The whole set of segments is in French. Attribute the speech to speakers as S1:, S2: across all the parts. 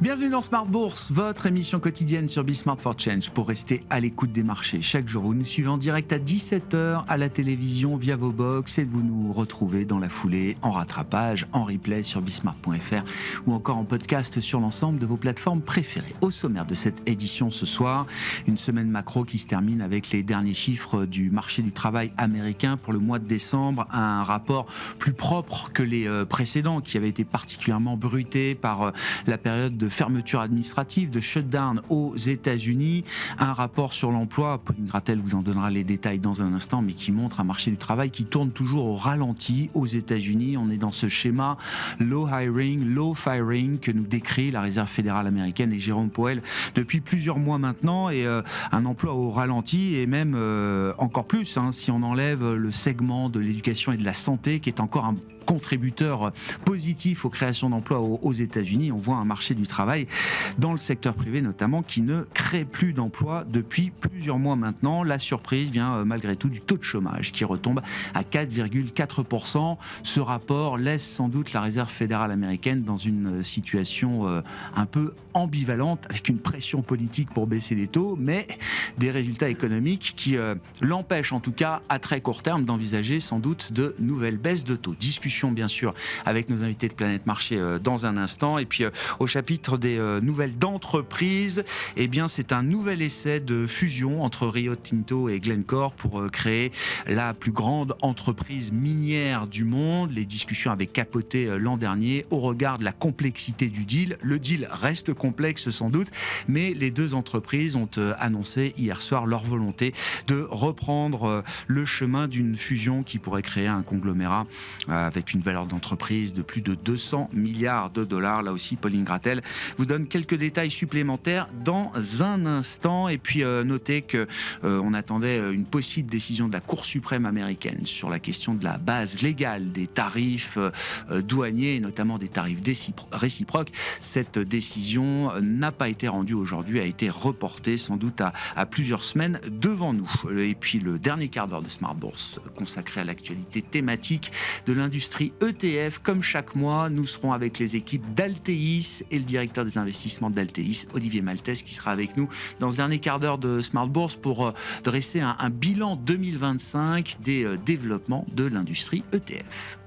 S1: Bienvenue dans Smart Bourse, votre émission quotidienne sur Smart for Change pour rester à l'écoute des marchés. Chaque jour, vous nous suivez en direct à 17h à la télévision via vos box et vous nous retrouvez dans la foulée en rattrapage, en replay sur bismart.fr ou encore en podcast sur l'ensemble de vos plateformes préférées. Au sommaire de cette édition ce soir, une semaine macro qui se termine avec les derniers chiffres du marché du travail américain pour le mois de décembre. Un rapport plus propre que les précédents qui avaient été particulièrement bruités par la période de fermeture administrative, de shutdown aux États-Unis. Un rapport sur l'emploi, Pauline Gratel vous en donnera les détails dans un instant, mais qui montre un marché du travail qui tourne toujours au ralenti aux États-Unis. On est dans ce schéma low hiring, low firing que nous décrit la Réserve fédérale américaine et Jérôme Powell depuis plusieurs mois maintenant, et un emploi au ralenti, et même encore plus si on enlève le segment de l'éducation et de la santé qui est encore un contributeur positif aux créations d'emplois aux États-Unis. On voit un marché du travail dans le secteur privé notamment qui ne crée plus d'emplois depuis plusieurs mois maintenant. La surprise vient malgré tout du taux de chômage qui retombe à 4,4%. Ce rapport laisse sans doute la Réserve fédérale américaine dans une situation un peu ambivalente, avec une pression politique pour baisser les taux, mais des résultats économiques qui l'empêchent en tout cas à très court terme d'envisager sans doute de nouvelles baisses de taux. Discussion bien sûr avec nos invités de Planète Marché dans un instant. Et puis au chapitre des nouvelles d'entreprise, eh bien c'est un nouvel essai de fusion entre Rio Tinto et Glencore pour créer la plus grande entreprise minière du monde. Les discussions avaient capoté l'an dernier au regard de la complexité du deal. Le deal reste complexe sans doute, mais les deux entreprises ont annoncé hier soir leur volonté de reprendre le chemin d'une fusion qui pourrait créer un conglomérat avec une valeur d'entreprise de plus de 200 milliards de dollars. Là aussi, Pauline Gratel vous donne quelques détails supplémentaires dans un instant. Et puis, notez qu'on attendait une possible décision de la Cour suprême américaine sur la question de la base légale des tarifs douaniers, et notamment des tarifs réciproques. Cette décision n'a pas été rendue aujourd'hui, a été reportée sans doute à plusieurs semaines devant nous. Et puis, le dernier quart d'heure de Smart Bourse consacré à l'actualité thématique de l'industrie ETF. Comme chaque mois, nous serons avec les équipes d'Altéis et le directeur des investissements d'Altéis, Olivier Maltès, qui sera avec nous dans ce dernier quart d'heure de Smart Bourse pour dresser un bilan 2025 des développements de l'industrie ETF.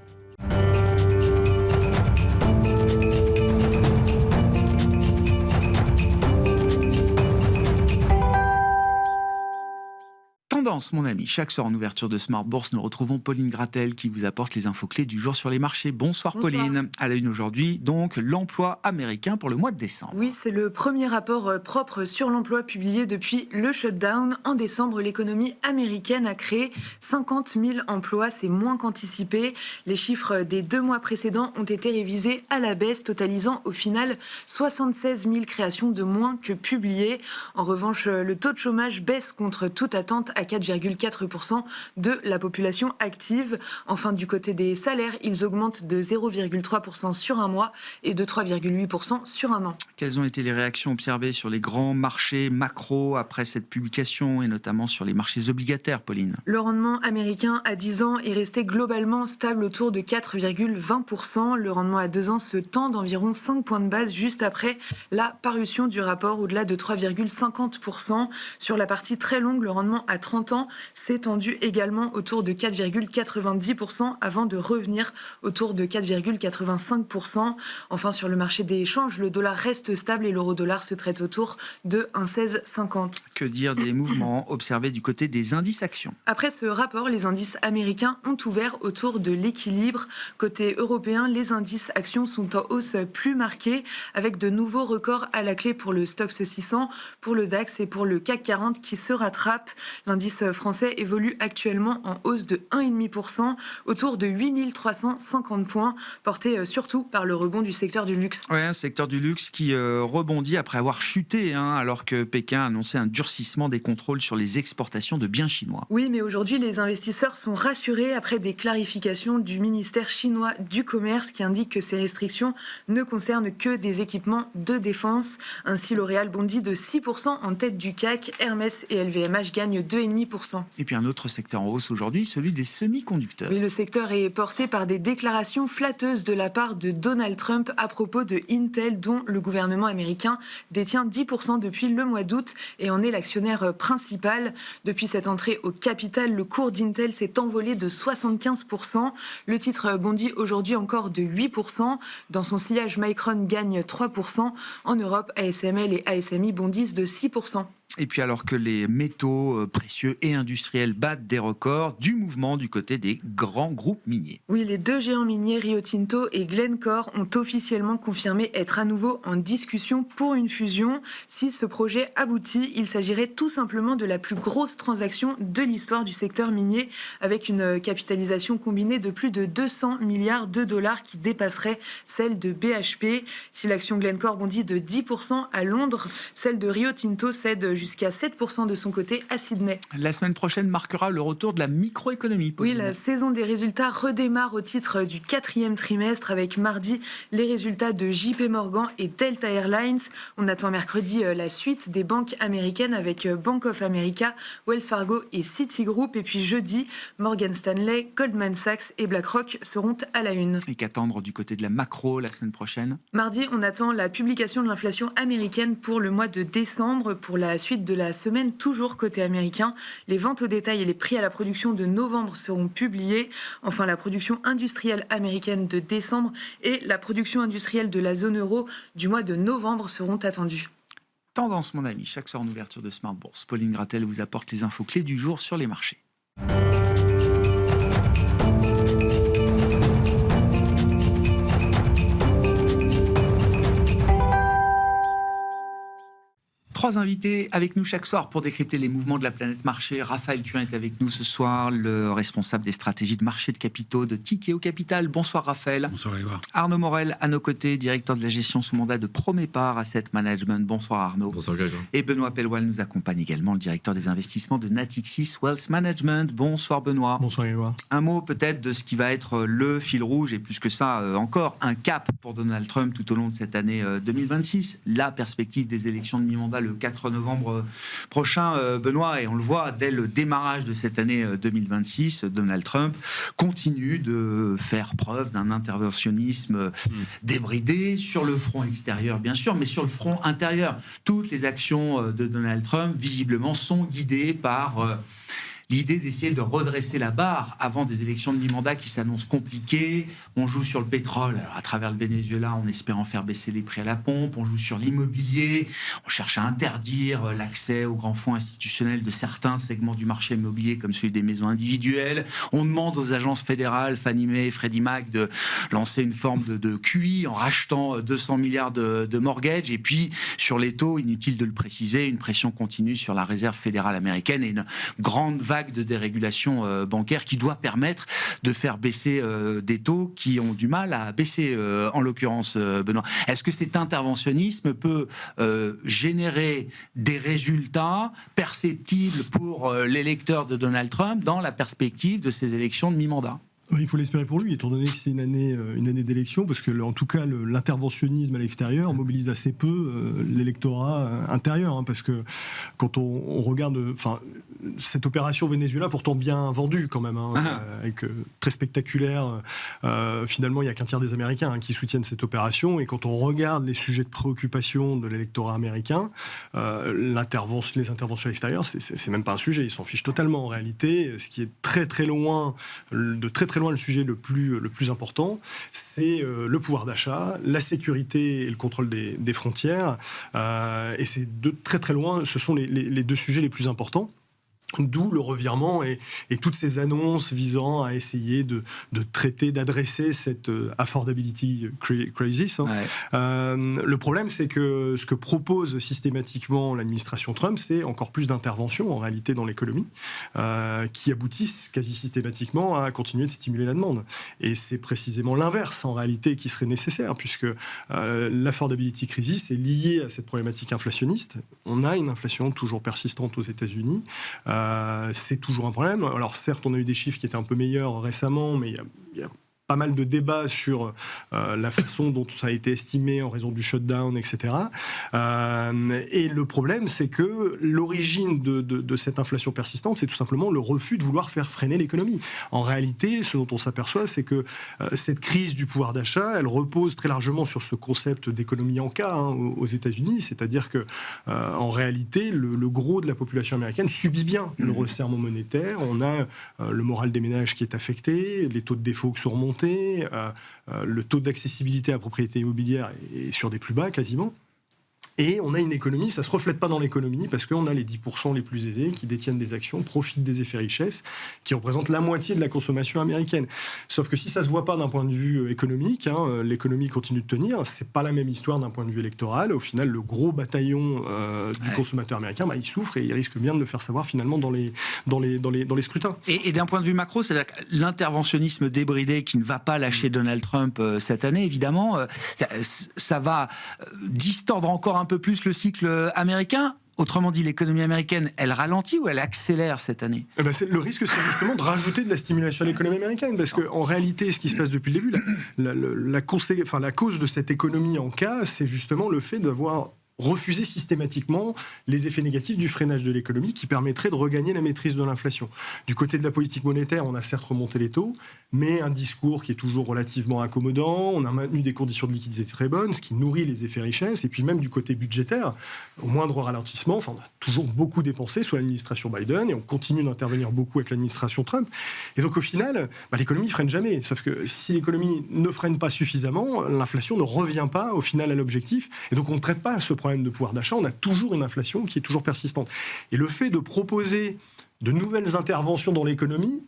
S1: Tendance, mon ami. Chaque soir en ouverture de Smart Bourse, nous retrouvons Pauline Gratel qui vous apporte les infos clés du jour sur les marchés. Bonsoir. Pauline. À la une aujourd'hui, donc, l'emploi américain pour le mois de décembre.
S2: Oui, c'est le premier rapport propre sur l'emploi publié depuis le shutdown. En décembre, l'économie américaine a créé 50 000 emplois. C'est moins qu'anticipé. Les chiffres des 2 mois précédents ont été révisés à la baisse, totalisant au final 76 000 créations de moins que publiées. En revanche, le taux de chômage baisse contre toute attente à 4,4% de la population active. Enfin, du côté des salaires, ils augmentent de 0,3% sur un mois et de 3,8% sur un an.
S1: Quelles ont été les réactions observées sur les grands marchés macro après cette publication, et notamment sur les marchés obligataires, Pauline?
S2: Le rendement américain à 10 ans est resté globalement stable autour de 4,20%. Le rendement à 2 ans se tend d'environ 5 points de base juste après la parution du rapport, au-delà de 3,50%. Sur la partie très longue, le rendement à 30 ans s'est tendu également autour de 4,90% avant de revenir autour de 4,85%. Enfin, sur le marché des échanges, le dollar reste stable et l'euro-dollar se traite autour de 1,1650.
S1: Que dire des mouvements observés du côté des indices actions?
S2: Après ce rapport, les indices américains ont ouvert autour de l'équilibre. Côté européen, les indices actions sont en hausse plus marquée, avec de nouveaux records à la clé pour le Stoxx 600, pour le DAX et pour le CAC 40 qui se rattrapent. L'indice français évolue actuellement en hausse de 1,5%, autour de 8 350 points, porté surtout par le rebond du secteur du luxe.
S1: Oui, un secteur du luxe qui rebondit après avoir chuté, alors que Pékin a annoncé un durcissement des contrôles sur les exportations de biens chinois.
S2: Oui, mais aujourd'hui, les investisseurs sont rassurés après des clarifications du ministère chinois du Commerce qui indique que ces restrictions ne concernent que des équipements de défense. Ainsi, L'Oréal bondit de 6% en tête du CAC, Hermès et LVMH gagnent 2,5% 2%.
S1: Et puis un autre secteur en hausse aujourd'hui, celui des semi-conducteurs.
S2: Oui, le secteur est porté par des déclarations flatteuses de la part de Donald Trump à propos de Intel, dont le gouvernement américain détient 10% depuis le mois d'août et en est l'actionnaire principal. Depuis cette entrée au capital, le cours d'Intel s'est envolé de 75%. Le titre bondit aujourd'hui encore de 8%. Dans son sillage, Micron gagne 3%. En Europe, ASML et ASMI bondissent de 6%.
S1: Et puis alors que les métaux précieux et industriels battent des records, du mouvement du côté des grands groupes miniers.
S2: Oui, les deux géants miniers Rio Tinto et Glencore ont officiellement confirmé être à nouveau en discussion pour une fusion. Si ce projet aboutit, il s'agirait tout simplement de la plus grosse transaction de l'histoire du secteur minier, avec une capitalisation combinée de plus de 200 milliards de dollars qui dépasserait celle de BHP. Si l'action Glencore bondit de 10% à Londres, celle de Rio Tinto cède jusqu'à 7% de son côté à Sydney.
S1: La semaine prochaine marquera le retour de la microéconomie.
S2: Pauline. Oui, la saison des résultats redémarre au titre du 4e trimestre avec mardi les résultats de JP Morgan et Delta Airlines. On attend mercredi la suite des banques américaines avec Bank of America, Wells Fargo et Citigroup. Et puis jeudi, Morgan Stanley, Goldman Sachs et BlackRock seront à la une.
S1: Et qu'attendre du côté de la macro la semaine prochaine?
S2: Mardi, on attend la publication de l'inflation américaine pour le mois de décembre. Pour la suite de la semaine, toujours côté américain, les ventes au détail et les prix à la production de novembre seront publiés. Enfin, la production industrielle américaine de décembre et la production industrielle de la zone euro du mois de novembre seront attendues.
S1: Tendance, mon ami, chaque soir en ouverture de Smart Bourse. Pauline Gratel vous apporte les infos clés du jour sur les marchés. Trois invités avec nous chaque soir pour décrypter les mouvements de la planète marché. Raphaël Turin est avec nous ce soir, le responsable des stratégies de marché de capitaux de Tikehau Capital. Bonsoir Raphaël.
S3: Bonsoir Grégoire.
S1: Arnaud Morel à nos côtés, directeur de la gestion sous mandat de Promépar Asset Management. Bonsoir Arnaud.
S3: Bonsoir Grégoire.
S1: Et Benoît Pelloual nous accompagne également, le directeur des investissements de Natixis Wealth Management. Bonsoir Benoît.
S4: Bonsoir Grégoire.
S1: Un mot peut-être de ce qui va être le fil rouge et plus que ça encore, un cap pour Donald Trump tout au long de cette année 2026. La perspective des élections de mi-mandat le 4 novembre prochain, Benoît, et on le voit dès le démarrage de cette année 2026, Donald Trump continue de faire preuve d'un interventionnisme débridé sur le front extérieur, bien sûr, mais sur le front intérieur. Toutes les actions de Donald Trump, visiblement, sont guidées par l'idée d'essayer de redresser la barre avant des élections de mi-mandat qui s'annoncent compliquées. On joue sur le pétrole à travers le Venezuela en espérant faire baisser les prix à la pompe. On joue sur l'immobilier. On cherche à interdire l'accès aux grands fonds institutionnels de certains segments du marché immobilier comme celui des maisons individuelles. On demande aux agences fédérales, Fannie Mae et Freddie Mac, de lancer une forme de QE en rachetant 200 milliards de mortgages. Et puis, sur les taux, inutile de le préciser, une pression continue sur la réserve fédérale américaine et une grande vague de dérégulation bancaire qui doit permettre de faire baisser des taux qui ont du mal à baisser, en l'occurrence, Benoît. Est-ce que cet interventionnisme peut générer des résultats perceptibles pour l'électeur de Donald Trump dans la perspective de ces élections de mi-mandat ?
S4: Il faut l'espérer pour lui, étant donné que c'est une année d'élection, parce que en tout cas l'interventionnisme à l'extérieur mobilise assez peu l'électorat intérieur, parce que quand on regarde, cette opération Venezuela, pourtant bien vendue quand même, avec très spectaculaire. Finalement, il n'y a qu'un tiers des Américains qui soutiennent cette opération, et quand on regarde les sujets de préoccupation de l'électorat américain, les interventions extérieures, c'est même pas un sujet, ils s'en fichent totalement en réalité. Ce qui est très très loin le sujet le plus important, c'est le pouvoir d'achat, la sécurité et le contrôle des frontières. Et c'est de très très loin, ce sont les deux sujets les plus importants. D'où le revirement et toutes ces annonces visant à essayer de traiter, d'adresser cette affordability crisis. Le problème, c'est que ce que propose systématiquement l'administration Trump, c'est encore plus d'intervention en réalité dans l'économie, qui aboutissent quasi systématiquement à continuer de stimuler la demande. Et c'est précisément l'inverse en réalité qui serait nécessaire, puisque l'affordability crisis est liée à cette problématique inflationniste. On a une inflation toujours persistante aux États-Unis. C'est toujours un problème. Alors certes, on a eu des chiffres qui étaient un peu meilleurs récemment, mais il y a pas mal de débats sur la façon dont ça a été estimé en raison du shutdown, etc. Et le problème, c'est que l'origine de cette inflation persistante, c'est tout simplement le refus de vouloir faire freiner l'économie. En réalité, ce dont on s'aperçoit, c'est que cette crise du pouvoir d'achat, elle repose très largement sur ce concept d'économie en cas aux États-Unis, c'est-à-dire que en réalité, le gros de la population américaine subit bien le resserrement monétaire. On a le moral des ménages qui est affecté, les taux de défaut qui sont remontés, le taux d'accessibilité à la propriété immobilière est sur des plus bas quasiment. Et on a une économie, ça ne se reflète pas dans l'économie parce qu'on a les 10% les plus aisés qui détiennent des actions, profitent des effets richesses, qui représentent la moitié de la consommation américaine. Sauf que si ça ne se voit pas d'un point de vue économique, l'économie continue de tenir, ce n'est pas la même histoire d'un point de vue électoral. Au final, le gros bataillon du consommateur américain, il souffre et il risque bien de le faire savoir finalement dans les scrutins.
S1: Et d'un point de vue macro, c'est-à-dire que l'interventionnisme débridé qui ne va pas lâcher Donald Trump cette année, évidemment, ça va distordre encore un peu plus le cycle américain. Autrement dit, l'économie américaine, elle ralentit ou elle accélère cette année ?
S4: Le risque, c'est justement de rajouter de la stimulation à l'économie américaine, parce qu'en réalité, ce qui se passe depuis le début, la cause de cette économie en cas, c'est justement le fait d'avoir refuser systématiquement les effets négatifs du freinage de l'économie qui permettrait de regagner la maîtrise de l'inflation. Du côté de la politique monétaire, on a certes remonté les taux, mais un discours qui est toujours relativement accommodant, on a maintenu des conditions de liquidité très bonnes, ce qui nourrit les effets richesses, et puis même du côté budgétaire, au moindre ralentissement, on a toujours beaucoup dépensé sous l'administration Biden, et on continue d'intervenir beaucoup avec l'administration Trump. Et donc au final, l'économie ne freine jamais, sauf que si l'économie ne freine pas suffisamment, l'inflation ne revient pas au final à l'objectif, et donc on ne traite pas ce problème de pouvoir d'achat, on a toujours une inflation qui est toujours persistante. Et le fait de proposer de nouvelles interventions dans l'économie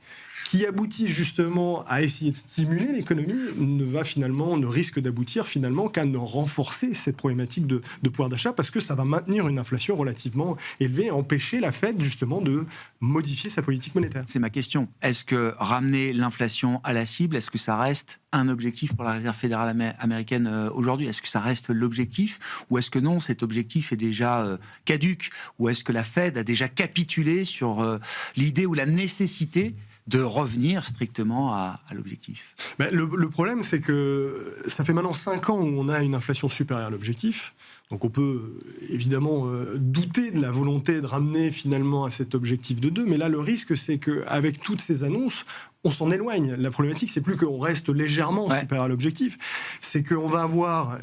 S4: qui aboutissent justement à essayer de stimuler l'économie ne risque d'aboutir finalement qu'à ne renforcer cette problématique de pouvoir d'achat parce que ça va maintenir une inflation relativement élevée et empêcher la Fed justement de modifier sa politique monétaire.
S1: C'est ma question. Est-ce que ramener l'inflation à la cible, est-ce que ça reste un objectif pour la Réserve fédérale américaine aujourd'hui ? Est-ce que ça reste l'objectif ou est-ce que non, cet objectif est déjà caduc ? Ou est-ce que la Fed a déjà capitulé sur l'idée ou la nécessité de revenir strictement à l'objectif ?
S4: Le problème, c'est que ça fait maintenant 5 ans où on a une inflation supérieure à l'objectif. Donc on peut évidemment douter de la volonté de ramener finalement à cet objectif de 2, mais là le risque c'est qu'avec toutes ces annonces, on s'en éloigne. La problématique, c'est plus qu'on reste légèrement supérieur à l'objectif, c'est qu'on va avoir,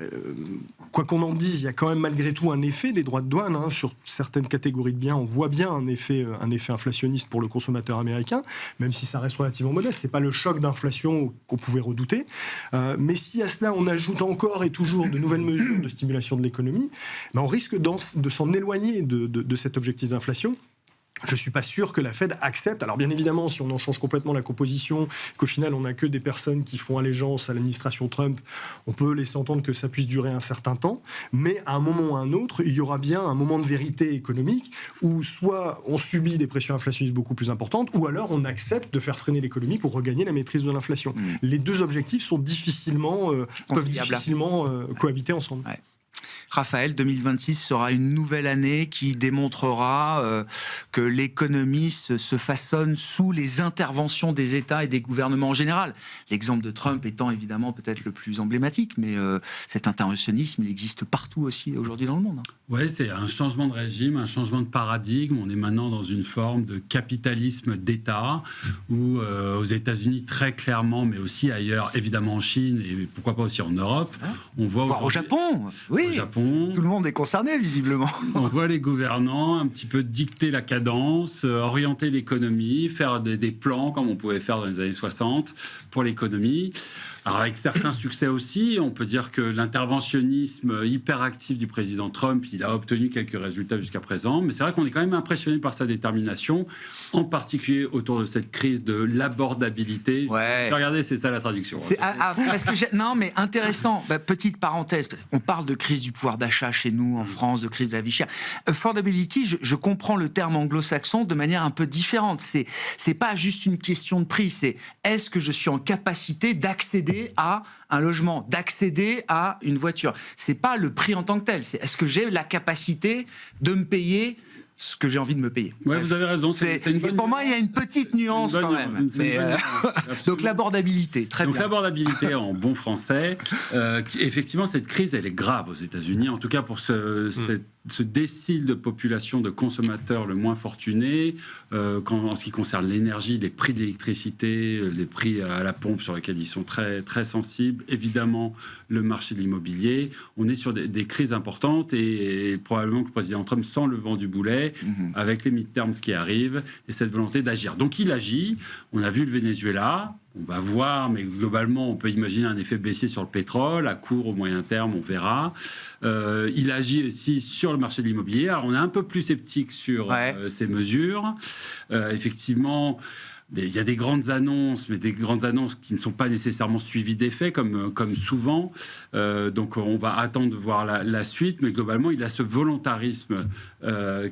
S4: quoi qu'on en dise, il y a quand même malgré tout un effet des droits de douane sur certaines catégories de biens. On voit bien un effet inflationniste pour le consommateur américain, même si ça reste relativement modeste. C'est pas le choc d'inflation qu'on pouvait redouter. Mais si à cela on ajoute encore et toujours de nouvelles mesures de stimulation de l'économie, on risque de s'en éloigner de cet objectif d'inflation. Je ne suis pas sûr que la Fed accepte. Alors bien évidemment, si on en change complètement la composition, qu'au final on n'a que des personnes qui font allégeance à l'administration Trump, on peut laisser entendre que ça puisse durer un certain temps. Mais à un moment ou à un autre, il y aura bien un moment de vérité économique où soit on subit des pressions inflationnistes beaucoup plus importantes, ou alors on accepte de faire freiner l'économie pour regagner la maîtrise de l'inflation. Les deux objectifs sont peuvent difficilement cohabiter ensemble.
S1: Ouais. Raphaël, 2026 sera une nouvelle année qui démontrera que l'économie se façonne sous les interventions des États et des gouvernements en général. L'exemple de Trump étant évidemment peut-être le plus emblématique, mais cet interventionnisme, il existe partout aussi aujourd'hui dans le monde.
S3: Oui, c'est un changement de régime, un changement de paradigme. On est maintenant dans une forme de capitalisme d'État où aux États-Unis très clairement, mais aussi ailleurs, évidemment en Chine et pourquoi pas aussi en Europe, on voit
S1: au Japon, oui.
S3: Au Japon,
S1: tout le monde est concerné visiblement.
S3: On voit les gouvernants un petit peu dicter la cadence, orienter l'économie, faire des plans comme on pouvait faire dans les années 60 pour l'économie. Alors avec certains succès aussi, on peut dire que l'interventionnisme hyperactif du président Trump, il a obtenu quelques résultats jusqu'à présent, mais c'est vrai qu'on est quand même impressionné par sa détermination, en particulier autour de cette crise de l'abordabilité.
S1: Ouais.
S3: Regardez, c'est ça la traduction.
S1: Non, mais intéressant. Petite parenthèse, on parle de crise du pouvoir d'achat chez nous en France, de la vie chère. Affordability, je comprends le terme anglo-saxon de manière un peu différente. C'est pas juste une question de prix, c'est est-ce que je suis en capacité d'accéder à un logement, d'accéder à une voiture. C'est pas le prix en tant que tel, c'est est-ce que j'ai la capacité de me payer ce que j'ai envie de me payer.
S3: Ouais, vous avez raison. C'est une bonne
S1: pour moi, il y a une petite nuance quand même. Donc l'abordabilité, très bien.
S3: Donc l'abordabilité en bon français. Effectivement, cette crise, elle est grave aux États-Unis, en tout cas pour ce décile de population de consommateurs le moins fortunés, en ce qui concerne l'énergie, les prix de l'électricité, les prix à la pompe sur lesquels ils sont très, très sensibles, évidemment le marché de l'immobilier. On est sur des crises importantes et probablement que le président Trump sent le vent du boulet avec les midterms qui arrivent et cette volonté d'agir. Donc il agit. On a vu le Venezuela. On va voir, mais globalement, on peut imaginer un effet baissier sur le pétrole. À court, au moyen terme, on verra. Il agit aussi sur le marché de l'immobilier. Alors, on est un peu plus sceptique sur ces mesures. Effectivement, il y a des grandes annonces, mais des grandes annonces qui ne sont pas nécessairement suivies d'effets, comme souvent. Donc, on va attendre de voir la suite. Mais globalement, il a ce volontarisme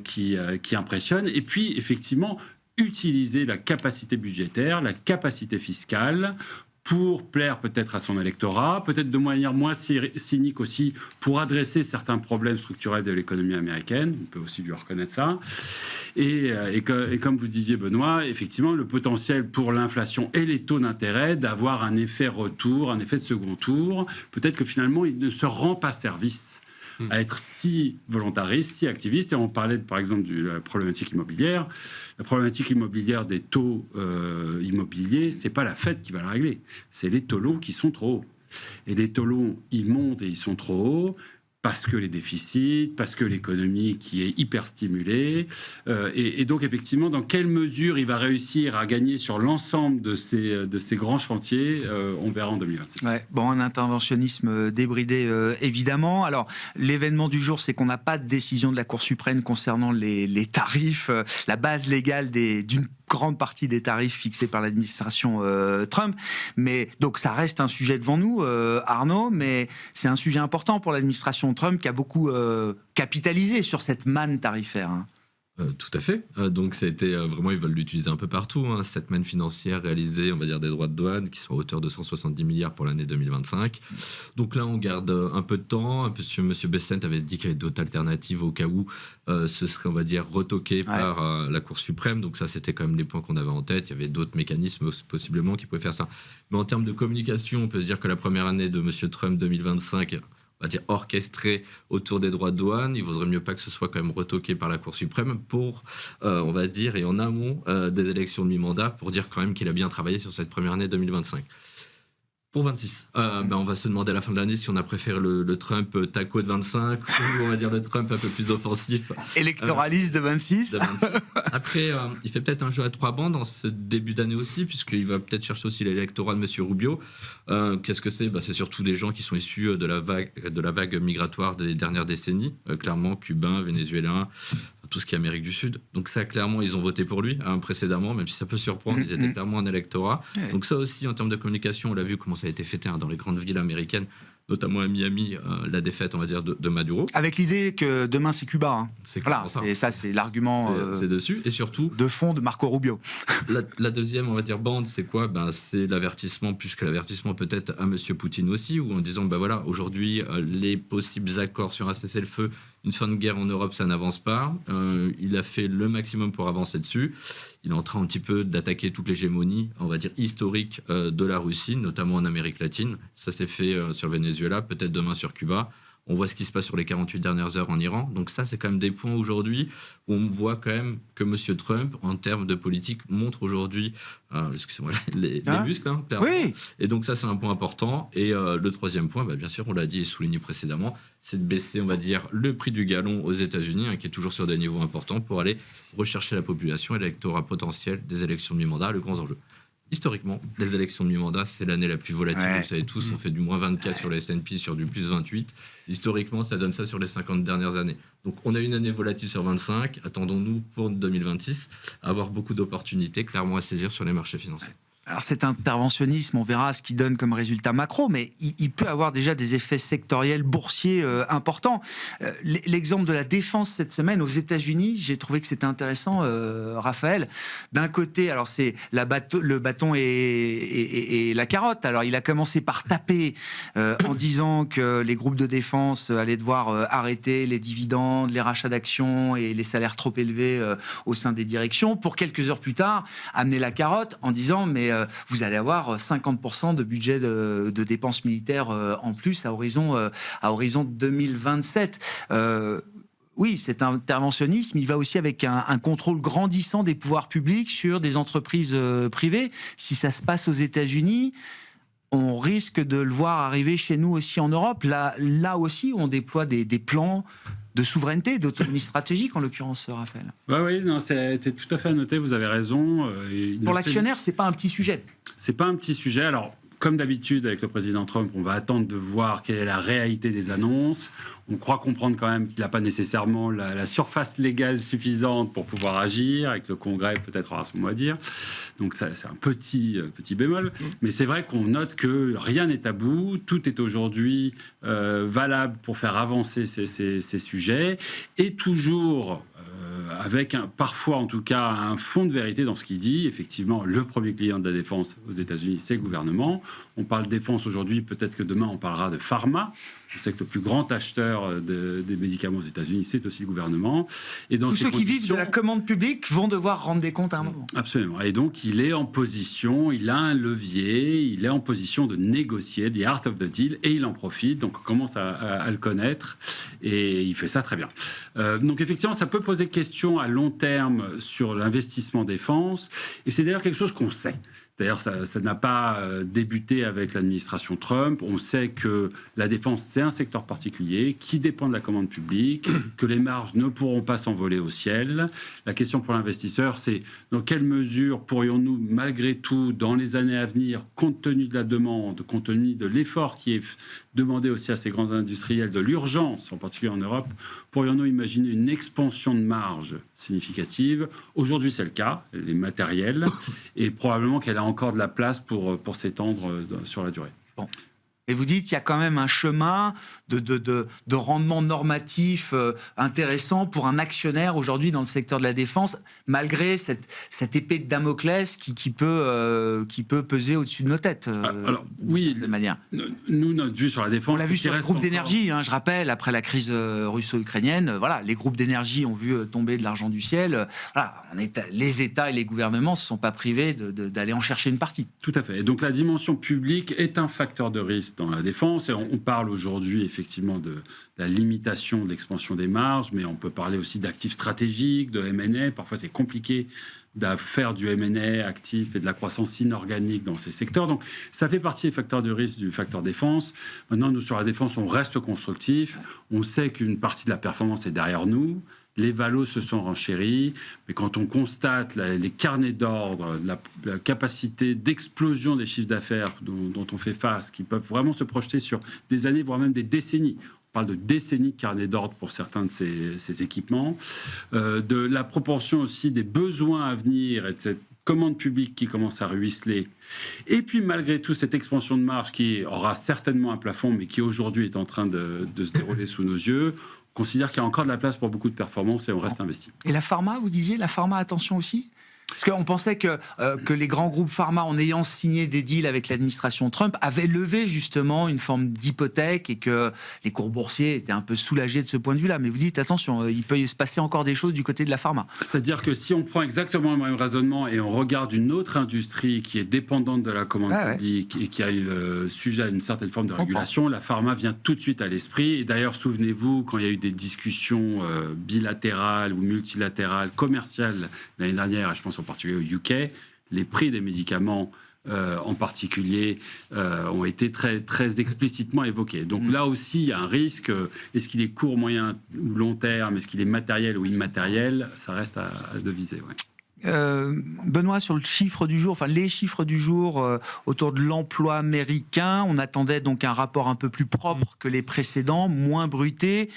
S3: qui impressionne. Et puis, effectivement, utiliser la capacité budgétaire, la capacité fiscale pour plaire peut-être à son électorat, peut-être de manière moins cynique aussi, pour adresser certains problèmes structurels de l'économie américaine. On peut aussi lui reconnaître ça. Et comme vous disiez, Benoît, effectivement, le potentiel pour l'inflation et les taux d'intérêt d'avoir un effet retour, un effet de second tour. Peut-être que finalement, il ne se rend pas service à être si volontariste, si activiste. Et on parlait, par exemple, de la problématique immobilière. La problématique immobilière des taux immobiliers, c'est pas la Fed qui va la régler. C'est les taux longs qui sont trop hauts. Et les taux longs, ils montent et ils sont trop hauts parce que les déficits, parce que l'économie qui est hyper stimulée. Et donc, effectivement, dans quelle mesure il va réussir à gagner sur l'ensemble de ces grands chantiers, on verra en 2026.
S1: Ouais, bon, un interventionnisme débridé, évidemment. Alors, l'événement du jour, c'est qu'on n'a pas de décision de la Cour suprême concernant les tarifs, la base légale d'une grande partie des tarifs fixés par l'administration Trump. Mais donc ça reste un sujet devant nous, Arnaud, mais c'est un sujet important pour l'administration Trump qui a beaucoup capitalisé sur cette manne tarifaire. Hein.
S5: Tout à fait. Donc ça a été vraiment, ils veulent l'utiliser un peu partout. Cette manne financière réalisée, on va dire, des droits de douane qui sont à hauteur de 170 milliards pour l'année 2025. Donc là, on garde un peu de temps. Monsieur Besant avait dit qu'il y avait d'autres alternatives au cas où ce serait, on va dire, retoqué par la Cour suprême. Donc ça, c'était quand même les points qu'on avait en tête. Il y avait d'autres mécanismes possiblement qui pouvaient faire ça. Mais en termes de communication, on peut se dire que la première année de Monsieur Trump 2025... on va dire orchestré autour des droits de douane, il vaudrait mieux pas que ce soit quand même retoqué par la Cour suprême pour, on va dire, et en amont des élections de mi-mandat, pour dire quand même qu'il a bien travaillé sur cette première année 2025. Pour 26, on va se demander à la fin de l'année si on a préféré le Trump taco de 25 ou on va dire le Trump un peu plus offensif.
S1: Électoraliste de 26.
S5: Après, il fait peut-être un jeu à 3 bandes dans ce début d'année aussi, puisqu'il va peut-être chercher aussi l'électorat de M. Rubio. Qu'est-ce que c'est ? C'est surtout des gens qui sont issus de la vague migratoire des dernières décennies, clairement cubains, vénézuéliens, tout ce qui est Amérique du Sud. Donc ça, clairement, ils ont voté pour lui précédemment, même si ça peut surprendre, ils étaient clairement un électorat. Donc ça aussi, en termes de communication, on l'a vu comment ça a été fêté dans les grandes villes américaines, notamment à Miami, la défaite, on va dire, de Maduro.
S1: Avec l'idée que demain, c'est Cuba. Hein.
S5: C'est
S1: voilà, ça, c'est l'argument
S5: c'est dessus. Et surtout,
S1: de fond de Marco Rubio.
S5: La deuxième, on va dire, bande, c'est quoi ? C'est l'avertissement, plus que l'avertissement peut-être à M. Poutine aussi, où en disant, voilà, aujourd'hui, les possibles accords sur un cessez-le-feu, une fin de guerre en Europe, ça n'avance pas. Il a fait le maximum pour avancer dessus. Il est en train un petit peu d'attaquer toute l'hégémonie, on va dire, historique de la Russie, notamment en Amérique latine. Ça s'est fait sur le Venezuela, peut-être demain sur Cuba. On voit ce qui se passe sur les 48 dernières heures en Iran. Donc ça, c'est quand même des points aujourd'hui où on voit quand même que M. Trump, en termes de politique, montre aujourd'hui excusez-moi, les muscles, clairement.
S1: Oui.
S5: Et donc ça, c'est un point important. Et le troisième point, bien sûr, on l'a dit et souligné précédemment, c'est de baisser, on va dire, le prix du gallon aux États-Unis, qui est toujours sur des niveaux importants, pour aller rechercher la population et l'électorat potentiel des élections de mi-mandat, le grand enjeu. Historiquement, les élections de mi-mandat, c'est l'année la plus volatile. Vous savez tous, on fait du moins 24 sur le S&P, sur du plus 28. Historiquement, ça donne ça sur les 50 dernières années. Donc, on a une année volatile sur 25. Attendons-nous pour 2026 à avoir beaucoup d'opportunités, clairement à saisir sur les marchés financiers.
S1: Alors cet interventionnisme, on verra ce qu'il donne comme résultat macro, mais il peut avoir déjà des effets sectoriels boursiers importants. L'exemple de la défense cette semaine aux États-Unis, j'ai trouvé que c'était intéressant, Raphaël. D'un côté, alors c'est le bâton et la carotte. Alors il a commencé par taper en disant que les groupes de défense allaient devoir arrêter les dividendes, les rachats d'actions et les salaires trop élevés au sein des directions, pour quelques heures plus tard amener la carotte en disant mais vous allez avoir 50% de budget de dépenses militaires en plus à horizon 2027. Oui, cet interventionnisme, il va aussi avec un contrôle grandissant des pouvoirs publics sur des entreprises privées. Si ça se passe aux États-Unis, on risque de le voir arriver chez nous aussi en Europe. Là aussi, on déploie des plans de souveraineté, d'autonomie stratégique, en l'occurrence, Raphaël.
S3: Oui, non, c'était tout à fait à noter, vous avez raison.
S1: Pour l'actionnaire, c'est pas un petit sujet.
S3: C'est pas un petit sujet. Alors, comme d'habitude avec le président Trump, on va attendre de voir quelle est la réalité des annonces. On croit comprendre quand même qu'il n'a pas nécessairement la surface légale suffisante pour pouvoir agir, avec le Congrès peut-être aura son mot à dire. Donc ça, c'est un petit bémol. Mais c'est vrai qu'on note que rien n'est tabou, tout est aujourd'hui valable pour faire avancer ces sujets, et toujours avec parfois en tout cas un fond de vérité dans ce qu'il dit. Effectivement, le premier client de la défense aux États-Unis, c'est le gouvernement. On parle défense aujourd'hui, peut-être que demain on parlera de pharma. Je sais que le plus grand acheteur des médicaments aux États-Unis, c'est aussi le gouvernement. Et dans
S1: tous ceux qui vivent de la commande publique vont devoir rendre des comptes à un moment.
S3: Absolument. Et donc, il est en position, il a un levier, il est en position de négocier, the art of the deal, et il en profite. Donc, on commence à le connaître, et il fait ça très bien. Donc, effectivement, ça peut poser question à long terme sur l'investissement défense, et c'est d'ailleurs quelque chose qu'on sait. D'ailleurs, ça n'a pas débuté avec l'administration Trump. On sait que la défense, c'est un secteur particulier qui dépend de la commande publique, que les marges ne pourront pas s'envoler au ciel. La question pour l'investisseur, c'est dans quelle mesure pourrions-nous, malgré tout, dans les années à venir, compte tenu de la demande, compte tenu de l'effort qui est demandé aussi à ces grands industriels, de l'urgence, en particulier en Europe, pourrions-nous imaginer une expansion de marge significative? Aujourd'hui, c'est le cas, elle est matérielle, et probablement qu'elle a encore de la place pour s'étendre sur la durée.
S1: Bon. Et vous dites qu'il y a quand même un chemin de rendement normatif intéressant pour un actionnaire aujourd'hui dans le secteur de la défense, malgré cette épée de Damoclès qui peut peser au-dessus de nos têtes.
S3: Alors, oui,
S1: de manière.
S3: Nous, notre vue sur la défense...
S1: On l'a vu sur les groupes d'énergie, je rappelle, après la crise russo-ukrainienne, les groupes d'énergie ont vu tomber de l'argent du ciel. Les États et les gouvernements ne se sont pas privés d'aller en chercher une partie.
S3: Tout à fait. Et donc la dimension publique est un facteur de risque dans la défense, et on parle aujourd'hui effectivement de la limitation de l'expansion des marges, mais on peut parler aussi d'actifs stratégiques, de M&A. Parfois c'est compliqué de faire du M&A actif et de la croissance inorganique dans ces secteurs. Donc ça fait partie des facteurs de risque du facteur défense. Maintenant, nous sur la défense, on reste constructif. On sait qu'une partie de la performance est derrière nous. Les valos se sont renchéris, mais quand on constate les carnets d'ordre, la capacité d'explosion des chiffres d'affaires dont on fait face, qui peuvent vraiment se projeter sur des années, voire même des décennies. On parle de décennies de carnets d'ordre pour certains de ces équipements, de la proportion aussi des besoins à venir et de cette commande publique qui commence à ruisseler. Et puis, malgré tout, cette expansion de marge qui aura certainement un plafond, mais qui aujourd'hui est en train de se dérouler sous nos yeux, on considère qu'il y a encore de la place pour beaucoup de performances et on reste investi.
S1: Et la pharma, vous disiez, la pharma, attention aussi ? Parce qu'on pensait que les grands groupes pharma, en ayant signé des deals avec l'administration Trump, avaient levé justement une forme d'hypothèque et que les cours boursiers étaient un peu soulagés de ce point de vue-là. Mais vous dites, attention, il peut se passer encore des choses du côté de la pharma.
S3: C'est-à-dire que si on prend exactement le même raisonnement et on regarde une autre industrie qui est dépendante de la commande publique et qui a sujet à une certaine forme de régulation, la pharma vient tout de suite à l'esprit. Et d'ailleurs, souvenez-vous, quand il y a eu des discussions bilatérales ou multilatérales, commerciales l'année dernière, et je pense en particulier au UK, les prix des médicaments en particulier ont été très, très explicitement évoqués. Donc là aussi, il y a un risque. Est-ce qu'il est court, moyen ou long terme? Est-ce qu'il est matériel ou immatériel? Ça reste à deviser. Ouais.
S1: Benoît, sur le chiffre du jour, les chiffres du jour autour de l'emploi américain, on attendait donc un rapport un peu plus propre que les précédents, moins bruité.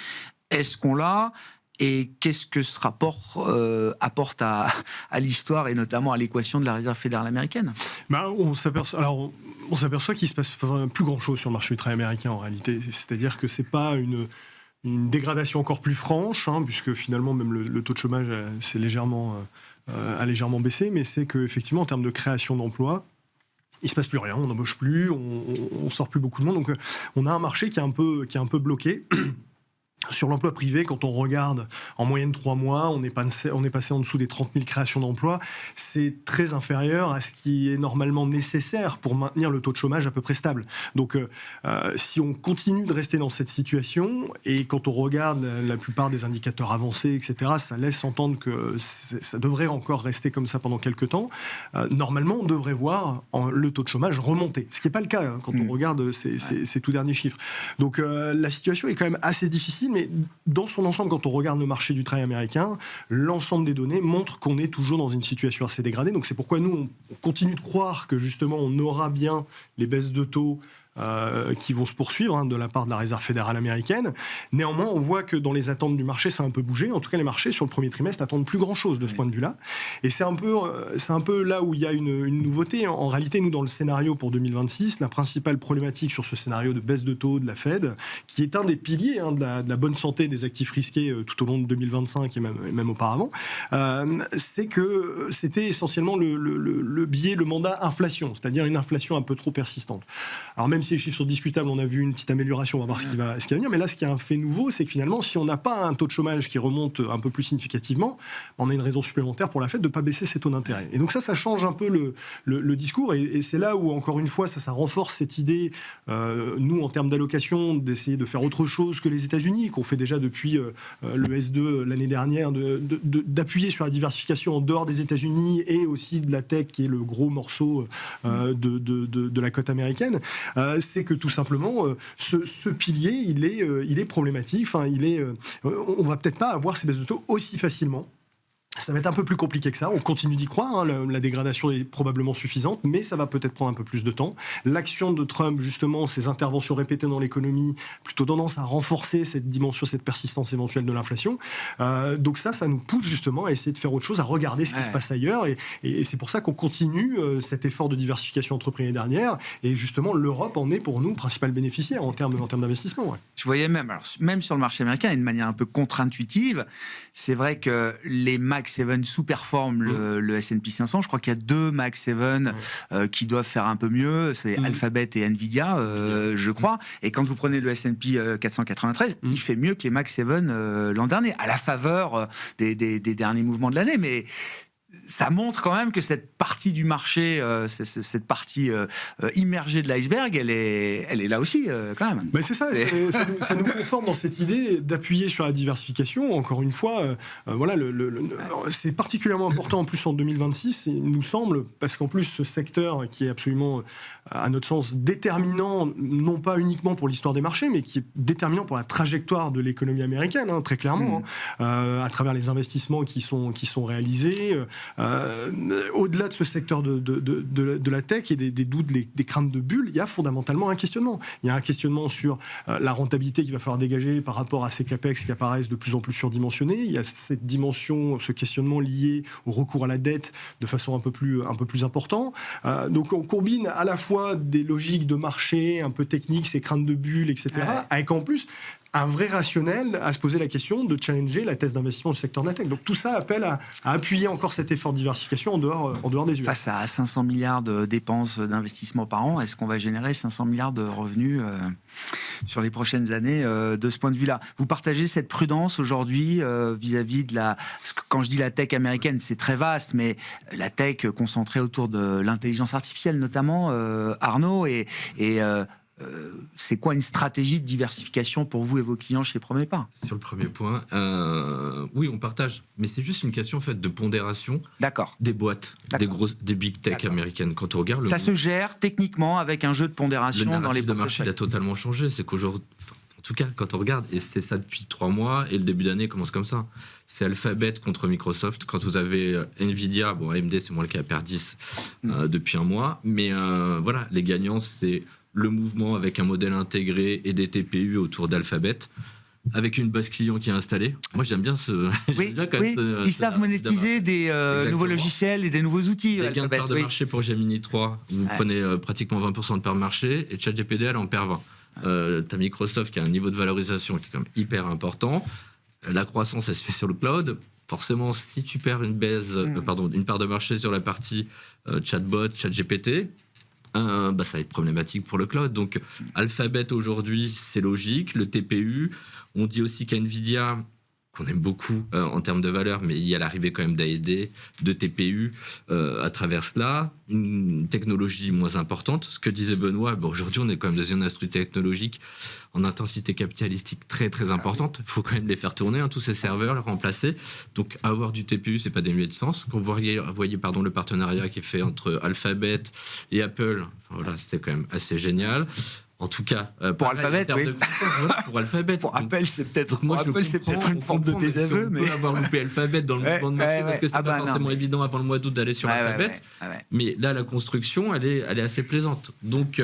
S1: Est-ce qu'on l'a? Et qu'est-ce que ce rapport apporte à l'histoire et notamment à l'équation de la Réserve fédérale américaine?
S4: On s'aperçoit qu'il se passe plus grand-chose sur le marché du travail américain en réalité. C'est-à-dire que c'est pas une dégradation encore plus franche, puisque finalement même le taux de chômage a légèrement baissé, mais c'est qu'effectivement en termes de création d'emplois, il se passe plus rien, on n'embauche plus, on sort plus beaucoup de monde, donc on a un marché qui est un peu bloqué. Sur l'emploi privé, quand on regarde en moyenne 3 mois, on est passé en dessous des 30 000 créations d'emplois. C'est très inférieur à ce qui est normalement nécessaire pour maintenir le taux de chômage à peu près stable. Donc, si on continue de rester dans cette situation, et quand on regarde la plupart des indicateurs avancés, etc., ça laisse entendre que ça devrait encore rester comme ça pendant quelques temps. Normalement, on devrait voir le taux de chômage remonter, ce qui n'est pas le cas quand on regarde ces tout derniers chiffres. Donc, la situation est quand même assez difficile, mais dans son ensemble, quand on regarde le marché du travail américain, l'ensemble des données montre qu'on est toujours dans une situation assez dégradée. Donc c'est pourquoi nous, on continue de croire que justement on aura bien les baisses de taux qui vont se poursuivre de la part de la Réserve fédérale américaine. Néanmoins, on voit que dans les attentes du marché, ça a un peu bougé. En tout cas, les marchés, sur le premier trimestre, n'attendent plus grand-chose de ce point de vue-là. Et c'est un peu là où il y a une nouveauté. En réalité, nous, dans le scénario pour 2026, la principale problématique sur ce scénario de baisse de taux de la Fed, qui est un des piliers de la bonne santé des actifs risqués tout au long de 2025 et même auparavant, c'est que c'était essentiellement le mandat inflation, c'est-à-dire une inflation un peu trop persistante. Alors même si les chiffres sont discutables, on a vu une petite amélioration, on va voir ce qui va venir. Mais là, ce qui est un fait nouveau, c'est que finalement, si on n'a pas un taux de chômage qui remonte un peu plus significativement, on a une raison supplémentaire pour la Fed de ne pas baisser ses taux d'intérêt. Et donc ça change un peu le discours. Et c'est là où, encore une fois, ça renforce cette idée, nous, en termes d'allocation, d'essayer de faire autre chose que les États-Unis, qu'on fait déjà depuis le S2 l'année dernière, d'appuyer sur la diversification en dehors des États-Unis et aussi de la tech, qui est le gros morceau de la cote américaine. C'est que tout simplement, ce pilier, il est problématique. On va peut-être pas avoir ces baisses de taux aussi facilement. Ça va être un peu plus compliqué que ça. On continue d'y croire. La dégradation est probablement suffisante, mais ça va peut-être prendre un peu plus de temps. L'action de Trump, justement, ses interventions répétées dans l'économie, plutôt tendance à renforcer cette dimension, cette persistance éventuelle de l'inflation. Donc ça nous pousse justement à essayer de faire autre chose, à regarder ce qui se passe ailleurs. Et c'est pour ça qu'on continue cet effort de diversification entrepris l'année dernière. Et justement, l'Europe en est pour nous principal bénéficiaire en termes d'investissement. Ouais.
S1: Je voyais même sur le marché américain, et de manière un peu contre-intuitive, c'est vrai que les Mag 7 sous-performent le S&P 500. Je crois qu'il y a 2 Mag 7 qui doivent faire un peu mieux. C'est Alphabet et Nvidia, je crois. Et quand vous prenez le S&P 493, il fait mieux que les Mag 7 l'an dernier, à la faveur des derniers mouvements de l'année. Mais ça montre quand même que cette partie du marché, cette partie immergée de l'iceberg, elle est là aussi, quand même.
S4: Mais c'est ça, ça nous conforte dans cette idée d'appuyer sur la diversification. Encore une fois, c'est particulièrement important en plus en 2026, il nous semble, parce qu'en plus, ce secteur qui est absolument, à notre sens, déterminant, non pas uniquement pour l'histoire des marchés, mais qui est déterminant pour la trajectoire de l'économie américaine, très clairement, à travers les investissements qui sont réalisés. Au-delà de ce secteur de la tech et des doutes, des craintes de bulles, il y a fondamentalement un questionnement. Il y a un questionnement sur la rentabilité qu'il va falloir dégager par rapport à ces capex qui apparaissent de plus en plus surdimensionnés. Il y a cette dimension, ce questionnement lié au recours à la dette de façon un peu plus important. Donc on combine à la fois des logiques de marché un peu techniques, ces craintes de bulles, etc., avec en plus un vrai rationnel à se poser la question de challenger la thèse d'investissement du secteur de la tech. Donc tout ça appelle à appuyer encore cet effort de diversification en dehors des US.
S1: Face à 500 milliards de dépenses d'investissement par an, est-ce qu'on va générer 500 milliards de revenus sur les prochaines années de ce point de vue-là? Vous partagez cette prudence aujourd'hui vis-à-vis de la... Parce que quand je dis la tech américaine, c'est très vaste, mais la tech concentrée autour de l'intelligence artificielle notamment, Arnaud, et c'est quoi une stratégie de diversification pour vous et vos clients chez Premier Pas?
S5: Sur le premier point, oui, on partage, mais c'est juste une question en fait de pondération.
S1: D'accord.
S5: Des boîtes, des big tech américaines. Quand on regarde,
S1: ça se gère techniquement avec un jeu de pondération dans les
S5: narratif de marché, il a totalement changé. C'est qu'aujourd'hui, en tout cas, quand on regarde, et c'est ça depuis 3 mois, et le début d'année commence comme ça. C'est Alphabet contre Microsoft. Quand vous avez Nvidia, bon, AMD, c'est moins le cas, perd 10 depuis un mois, mais voilà, les gagnants, c'est le mouvement avec un modèle intégré et des TPU autour d'Alphabet. avec une base client qui est installée. Moi, j'aime bien ce.
S1: Oui, ils savent monétiser des nouveaux logiciels et des nouveaux outils.
S5: Des gains de part de marché pour Gemini 3, vous prenez pratiquement 20% de part de marché, et ChatGPT, elle en perd 20. T'as Microsoft qui a un niveau de valorisation qui est quand même hyper important. La croissance, elle se fait sur le cloud. Forcément, si tu perds une part de marché sur la partie chatbot, ChatGPT, ça va être problématique pour le cloud. Donc, Alphabet aujourd'hui, c'est logique. Le TPU, on dit aussi qu'NVIDIA, qu'on aime beaucoup en termes de valeur, mais il y a l'arrivée quand même d'AMD, de TPU à travers cela. Une technologie moins importante. Ce que disait Benoît, aujourd'hui, on est quand même dans une industrie technologique en intensité capitalistique très, très importante. Il faut quand même les faire tourner, tous ces serveurs, les remplacer. Donc, avoir du TPU, c'est pas dénué de sens. Quand vous voyez le partenariat qui est fait entre Alphabet et Apple, voilà, c'était quand même assez génial. En tout cas,
S1: pour Alphabet, oui.
S5: Pour Alphabet.
S1: Pour Apple, c'est peut-être
S5: une
S1: forme de désaveu,
S5: mais on peut avoir loupé Alphabet dans le mouvement de marché parce que c'est pas forcément évident avant le mois d'août d'aller sur Alphabet. Mais là, la construction, elle est assez plaisante. Donc,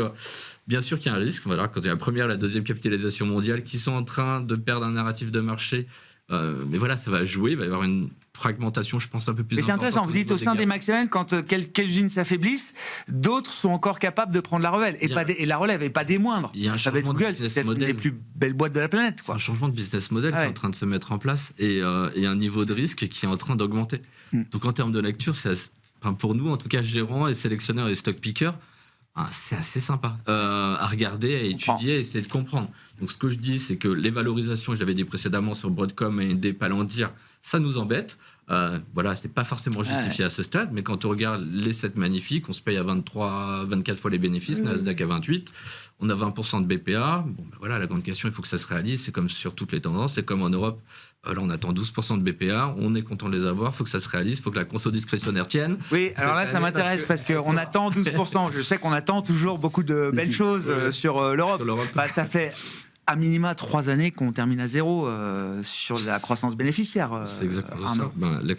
S5: bien sûr qu'il y a un risque. Voilà, quand il y a la première, la deuxième capitalisation mondiale qui sont en train de perdre un narratif de marché. Mais voilà, ça va jouer. Il va y avoir une fragmentation, je pense, un peu plus importante.
S1: Mais c'est intéressant, vous dites au sein des Maximum, quand quelques unes s'affaiblissent, d'autres sont encore capables de prendre la relève. Et la relève, et pas des moindres.
S5: Il y a un changement
S1: Google, c'est peut-être une des plus belles boîtes de la planète.
S5: C'est un changement de business model qui est en train de se mettre en place et un niveau de risque qui est en train d'augmenter. Donc en termes de lecture, pour nous, en tout cas, gérants et sélectionneurs et stock pickers, c'est assez sympa à regarder, à étudier, à essayer de comprendre. Donc ce que je dis, c'est que les valorisations, je l'avais dit précédemment sur Broadcom et AMD, Palantir, ça nous embête. Voilà, c'est pas forcément justifié à ce stade, mais quand on regarde les 7 magnifiques, on se paye à 24 fois les bénéfices, Nasdaq à 28, on a 20% de BPA. Voilà, la grande question, il faut que ça se réalise. C'est comme sur toutes les tendances, c'est comme en Europe. Là, on attend 12% de BPA, on est content de les avoir, il faut que ça se réalise, il faut que la conso discrétionnaire tienne.
S1: Oui, alors là, ça m'intéresse parce qu'on attend 12%. Je sais qu'on attend toujours beaucoup de belles choses sur l'Europe. Ça fait à minima 3 années qu'on termine à zéro sur la croissance bénéficiaire.
S5: C'est exactement ça.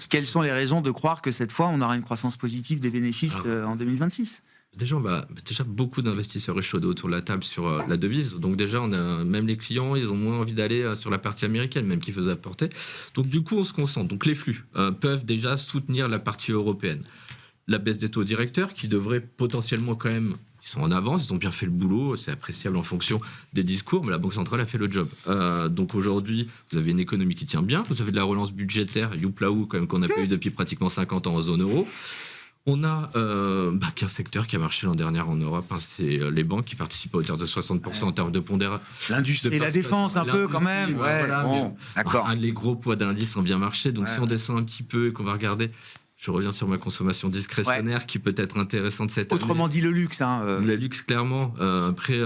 S1: Quelles sont les raisons de croire que cette fois, on aura une croissance positive des bénéfices en 2026 ?
S5: Déjà, beaucoup d'investisseurs échaudés autour de la table sur la devise. Donc déjà, même les clients, ils ont moins envie d'aller sur la partie américaine, même qu'ils faisaient apporter. Donc du coup, on se concentre. Donc les flux peuvent déjà soutenir la partie européenne. La baisse des taux directeurs qui devrait potentiellement quand même... Ils sont en avance, ils ont bien fait le boulot, c'est appréciable en fonction des discours, mais la Banque centrale a fait le job. Donc aujourd'hui, vous avez une économie qui tient bien, vous avez de la relance budgétaire, youplaou, quand même, qu'on n'a pas eu depuis pratiquement 50 ans en zone euro. On a qu'un secteur qui a marché l'an dernier en Europe, c'est les banques qui participent à hauteur de 60% en termes de pondération.
S1: L'industrie et la défense un peu quand même.
S5: D'accord. Les gros poids d'indices ont bien marché, donc si on descend un petit peu et qu'on va regarder... Je reviens sur ma consommation discrétionnaire qui peut être intéressante cette année.
S1: Autrement dit, le luxe.
S5: Le luxe, clairement. Après,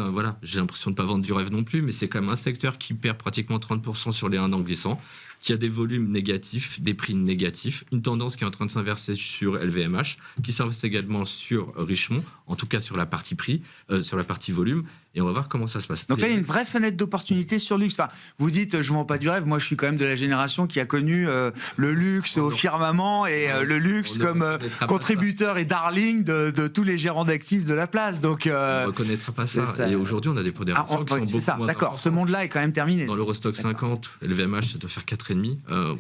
S5: j'ai l'impression de ne pas vendre du rêve non plus, mais c'est quand même un secteur qui perd pratiquement 30% sur les 1 an glissants, qui a des volumes négatifs, des prix négatifs, une tendance qui est en train de s'inverser sur LVMH, qui s'inverse également sur Richemont, en tout cas sur la partie prix, sur la partie volume, et on va voir comment ça se passe.
S1: Donc là, il y a une vraie fenêtre d'opportunité sur le luxe. Enfin, vous dites, je ne vends pas du rêve, moi je suis quand même de la génération qui a connu le luxe au firmament et le luxe comme contributeur et darling de tous les gérants d'actifs de la place. Donc,
S5: on ne reconnaîtra pas ça. Et aujourd'hui, on a des pondérations qui sont beaucoup moins
S1: d'accord, ce monde-là est quand même terminé.
S5: Dans l'Eurostock 50, LVMH, ça doit faire 4,5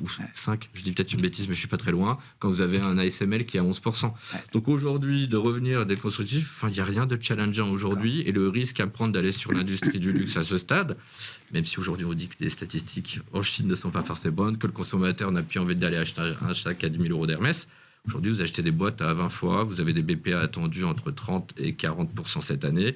S5: ou 5, je dis peut-être une bêtise, mais je ne suis pas très loin, quand vous avez un ASML qui est à 11%. Donc aujourd'hui, de revenir à des constructifs, il n'y a rien de challengeant aujourd'hui, et le risque à prendre d'aller sur l'industrie du luxe à ce stade, même si aujourd'hui on dit que les statistiques en Chine ne sont pas forcément bonnes, que le consommateur n'a plus envie d'aller acheter un sac à 10 000 euros d'Hermès. Aujourd'hui, vous achetez des boîtes à 20 fois, vous avez des BPA attendus entre 30 et 40% cette année.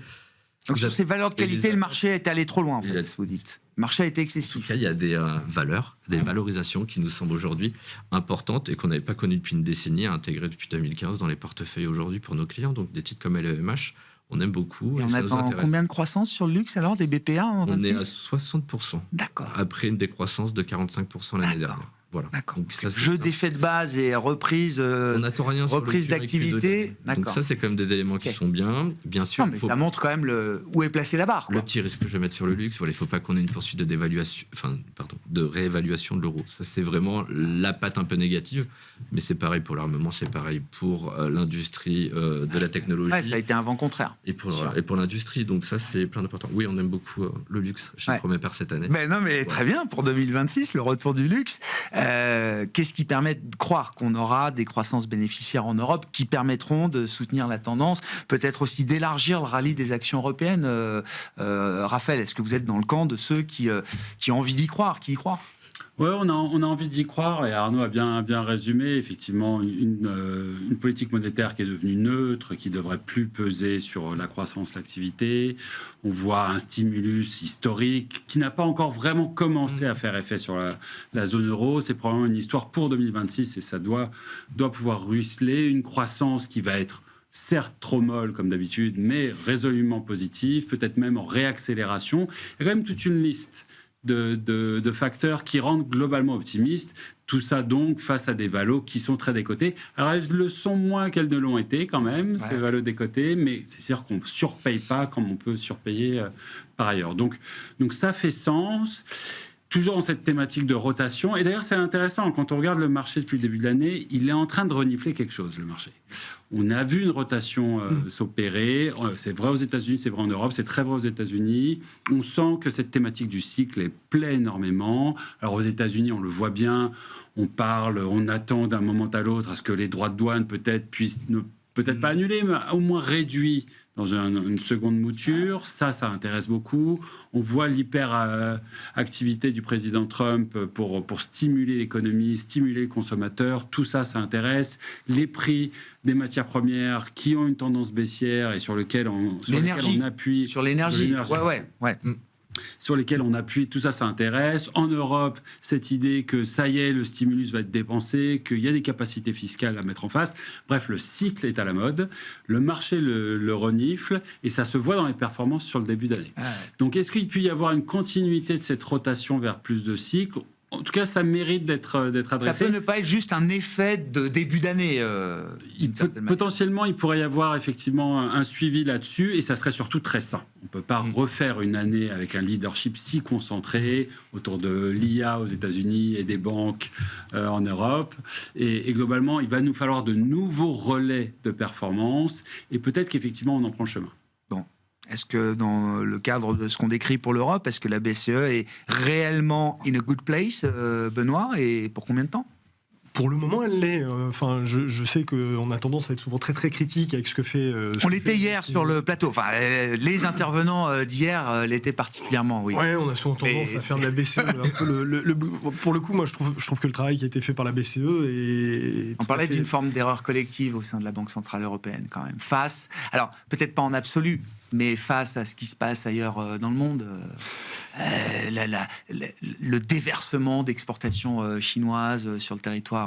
S1: Donc sur ces valeurs de qualité, le marché est allé trop loin, en fait, vous dites. Le marché a été excessif.
S5: En tout cas, il y a des valeurs, des valorisations qui nous semblent aujourd'hui importantes et qu'on n'avait pas connues depuis une décennie, intégrées depuis 2015 dans les portefeuilles aujourd'hui pour nos clients. Donc des titres comme LVMH, on aime beaucoup.
S1: Et on attend combien de croissance sur le luxe alors, des BPA en 26 ?
S5: On est à 60%.
S1: D'accord.
S5: Après une décroissance de 45% l'année dernière. Voilà.
S1: D'accord.
S5: Donc, ça, c'est
S1: Jeu
S5: ça.
S1: d'effets de base et reprise,
S5: On n'attend rien sur le
S1: reprise
S5: Q1 et Q2
S1: d'activité.
S5: Donc
S1: D'accord.
S5: ça, c'est quand même des éléments qui
S1: Ok.
S5: sont bien. Bien sûr,
S1: Non, mais ça montre quand même où est placée la barre.
S5: le
S1: Quoi.
S5: petit risque que je vais mettre sur le luxe, voilà, il ne faut pas qu'on ait une poursuite de réévaluation de l'euro. Ça, c'est vraiment la patte un peu négative. Mais c'est pareil pour l'armement, c'est pareil pour l'industrie de la technologie.
S1: Ouais, ça a été un vent contraire.
S5: Et pour l'industrie, donc ça c'est plein d'important. Oui, on aime beaucoup le luxe chez Premier Père cette année.
S1: Ben non, mais très bien, pour 2026, le retour du luxe. Qu'est-ce qui permet de croire qu'on aura des croissances bénéficiaires en Europe qui permettront de soutenir la tendance, peut-être aussi d'élargir le rallye des actions européennes Raphaël, est-ce que vous êtes dans le camp de ceux qui ont envie d'y croire, qui y croient?
S3: Oui, on a envie d'y croire et Arnaud a bien résumé. Effectivement, une politique monétaire qui est devenue neutre, qui ne devrait plus peser sur la croissance, l'activité. On voit un stimulus historique qui n'a pas encore vraiment commencé à faire effet sur la zone euro. C'est probablement une histoire pour 2026 et ça doit pouvoir ruisseler. Une croissance qui va être certes trop molle comme d'habitude, mais résolument positive, peut-être même en réaccélération. Il y a quand même toute une liste de facteurs qui rendent globalement optimistes. Tout ça donc face à des valos qui sont très décotés. Alors elles le sont moins qu'elles ne l'ont été quand même, ces valos décotés, mais c'est sûr qu'on ne surpaye pas comme on peut surpayer par ailleurs. Donc ça fait sens. Toujours dans cette thématique de rotation. Et d'ailleurs, c'est intéressant, quand on regarde le marché depuis le début de l'année, il est en train de renifler quelque chose, le marché. On a vu une rotation s'opérer. C'est vrai aux États-Unis, c'est vrai en Europe, c'est très vrai aux États-Unis. On sent que cette thématique du cycle plaît énormément. Alors aux États-Unis, on le voit bien, on attend d'un moment à l'autre à ce que les droits de douane puissent peut-être pas annulés, mais au moins réduits dans une seconde mouture. Ça intéresse beaucoup. On voit l'hyper-activité du président Trump pour stimuler l'économie, stimuler le consommateur. Tout ça intéresse. Les prix des matières premières qui ont une tendance baissière et sur lesquels on appuie.
S1: Sur l'énergie. Ouais.
S3: Sur lesquels on appuie, tout ça intéresse. En Europe, cette idée que ça y est, le stimulus va être dépensé, qu'il y a des capacités fiscales à mettre en face. Bref, le cycle est à la mode, le marché le renifle, et ça se voit dans les performances sur le début d'année. Donc, est-ce qu'il peut y avoir une continuité de cette rotation vers plus de cycles ? En tout cas, ça mérite d'être adressé.
S1: Ça peut ne pas être juste un effet de début d'année.
S3: Potentiellement, il pourrait y avoir effectivement un suivi là-dessus, et ça serait surtout très sain. On ne peut pas refaire une année avec un leadership si concentré autour de l'IA aux États-Unis et des banques en Europe. Et globalement, il va nous falloir de nouveaux relais de performance, et peut-être qu'effectivement, on en prend le chemin.
S1: Est-ce que dans le cadre de ce qu'on décrit pour l'Europe, est-ce que la BCE est réellement in a good place, Benoît, et pour combien de temps ?
S4: Pour le moment, elle l'est. Enfin, je sais qu'on a tendance à être souvent très très critique avec ce que fait.
S1: On l'était hier sur le plateau. Enfin, les intervenants d'hier l'étaient particulièrement, oui.
S4: Ouais, on a souvent tendance à faire de la BCE. Un peu pour le coup, moi, je trouve que le travail qui a été fait par la BCE est.
S1: On parlait d'une forme d'erreur collective au sein de la Banque centrale européenne, quand même. Alors peut-être pas en absolu, mais face à ce qui se passe ailleurs dans le monde. Le déversement d'exportations chinoises sur le territoire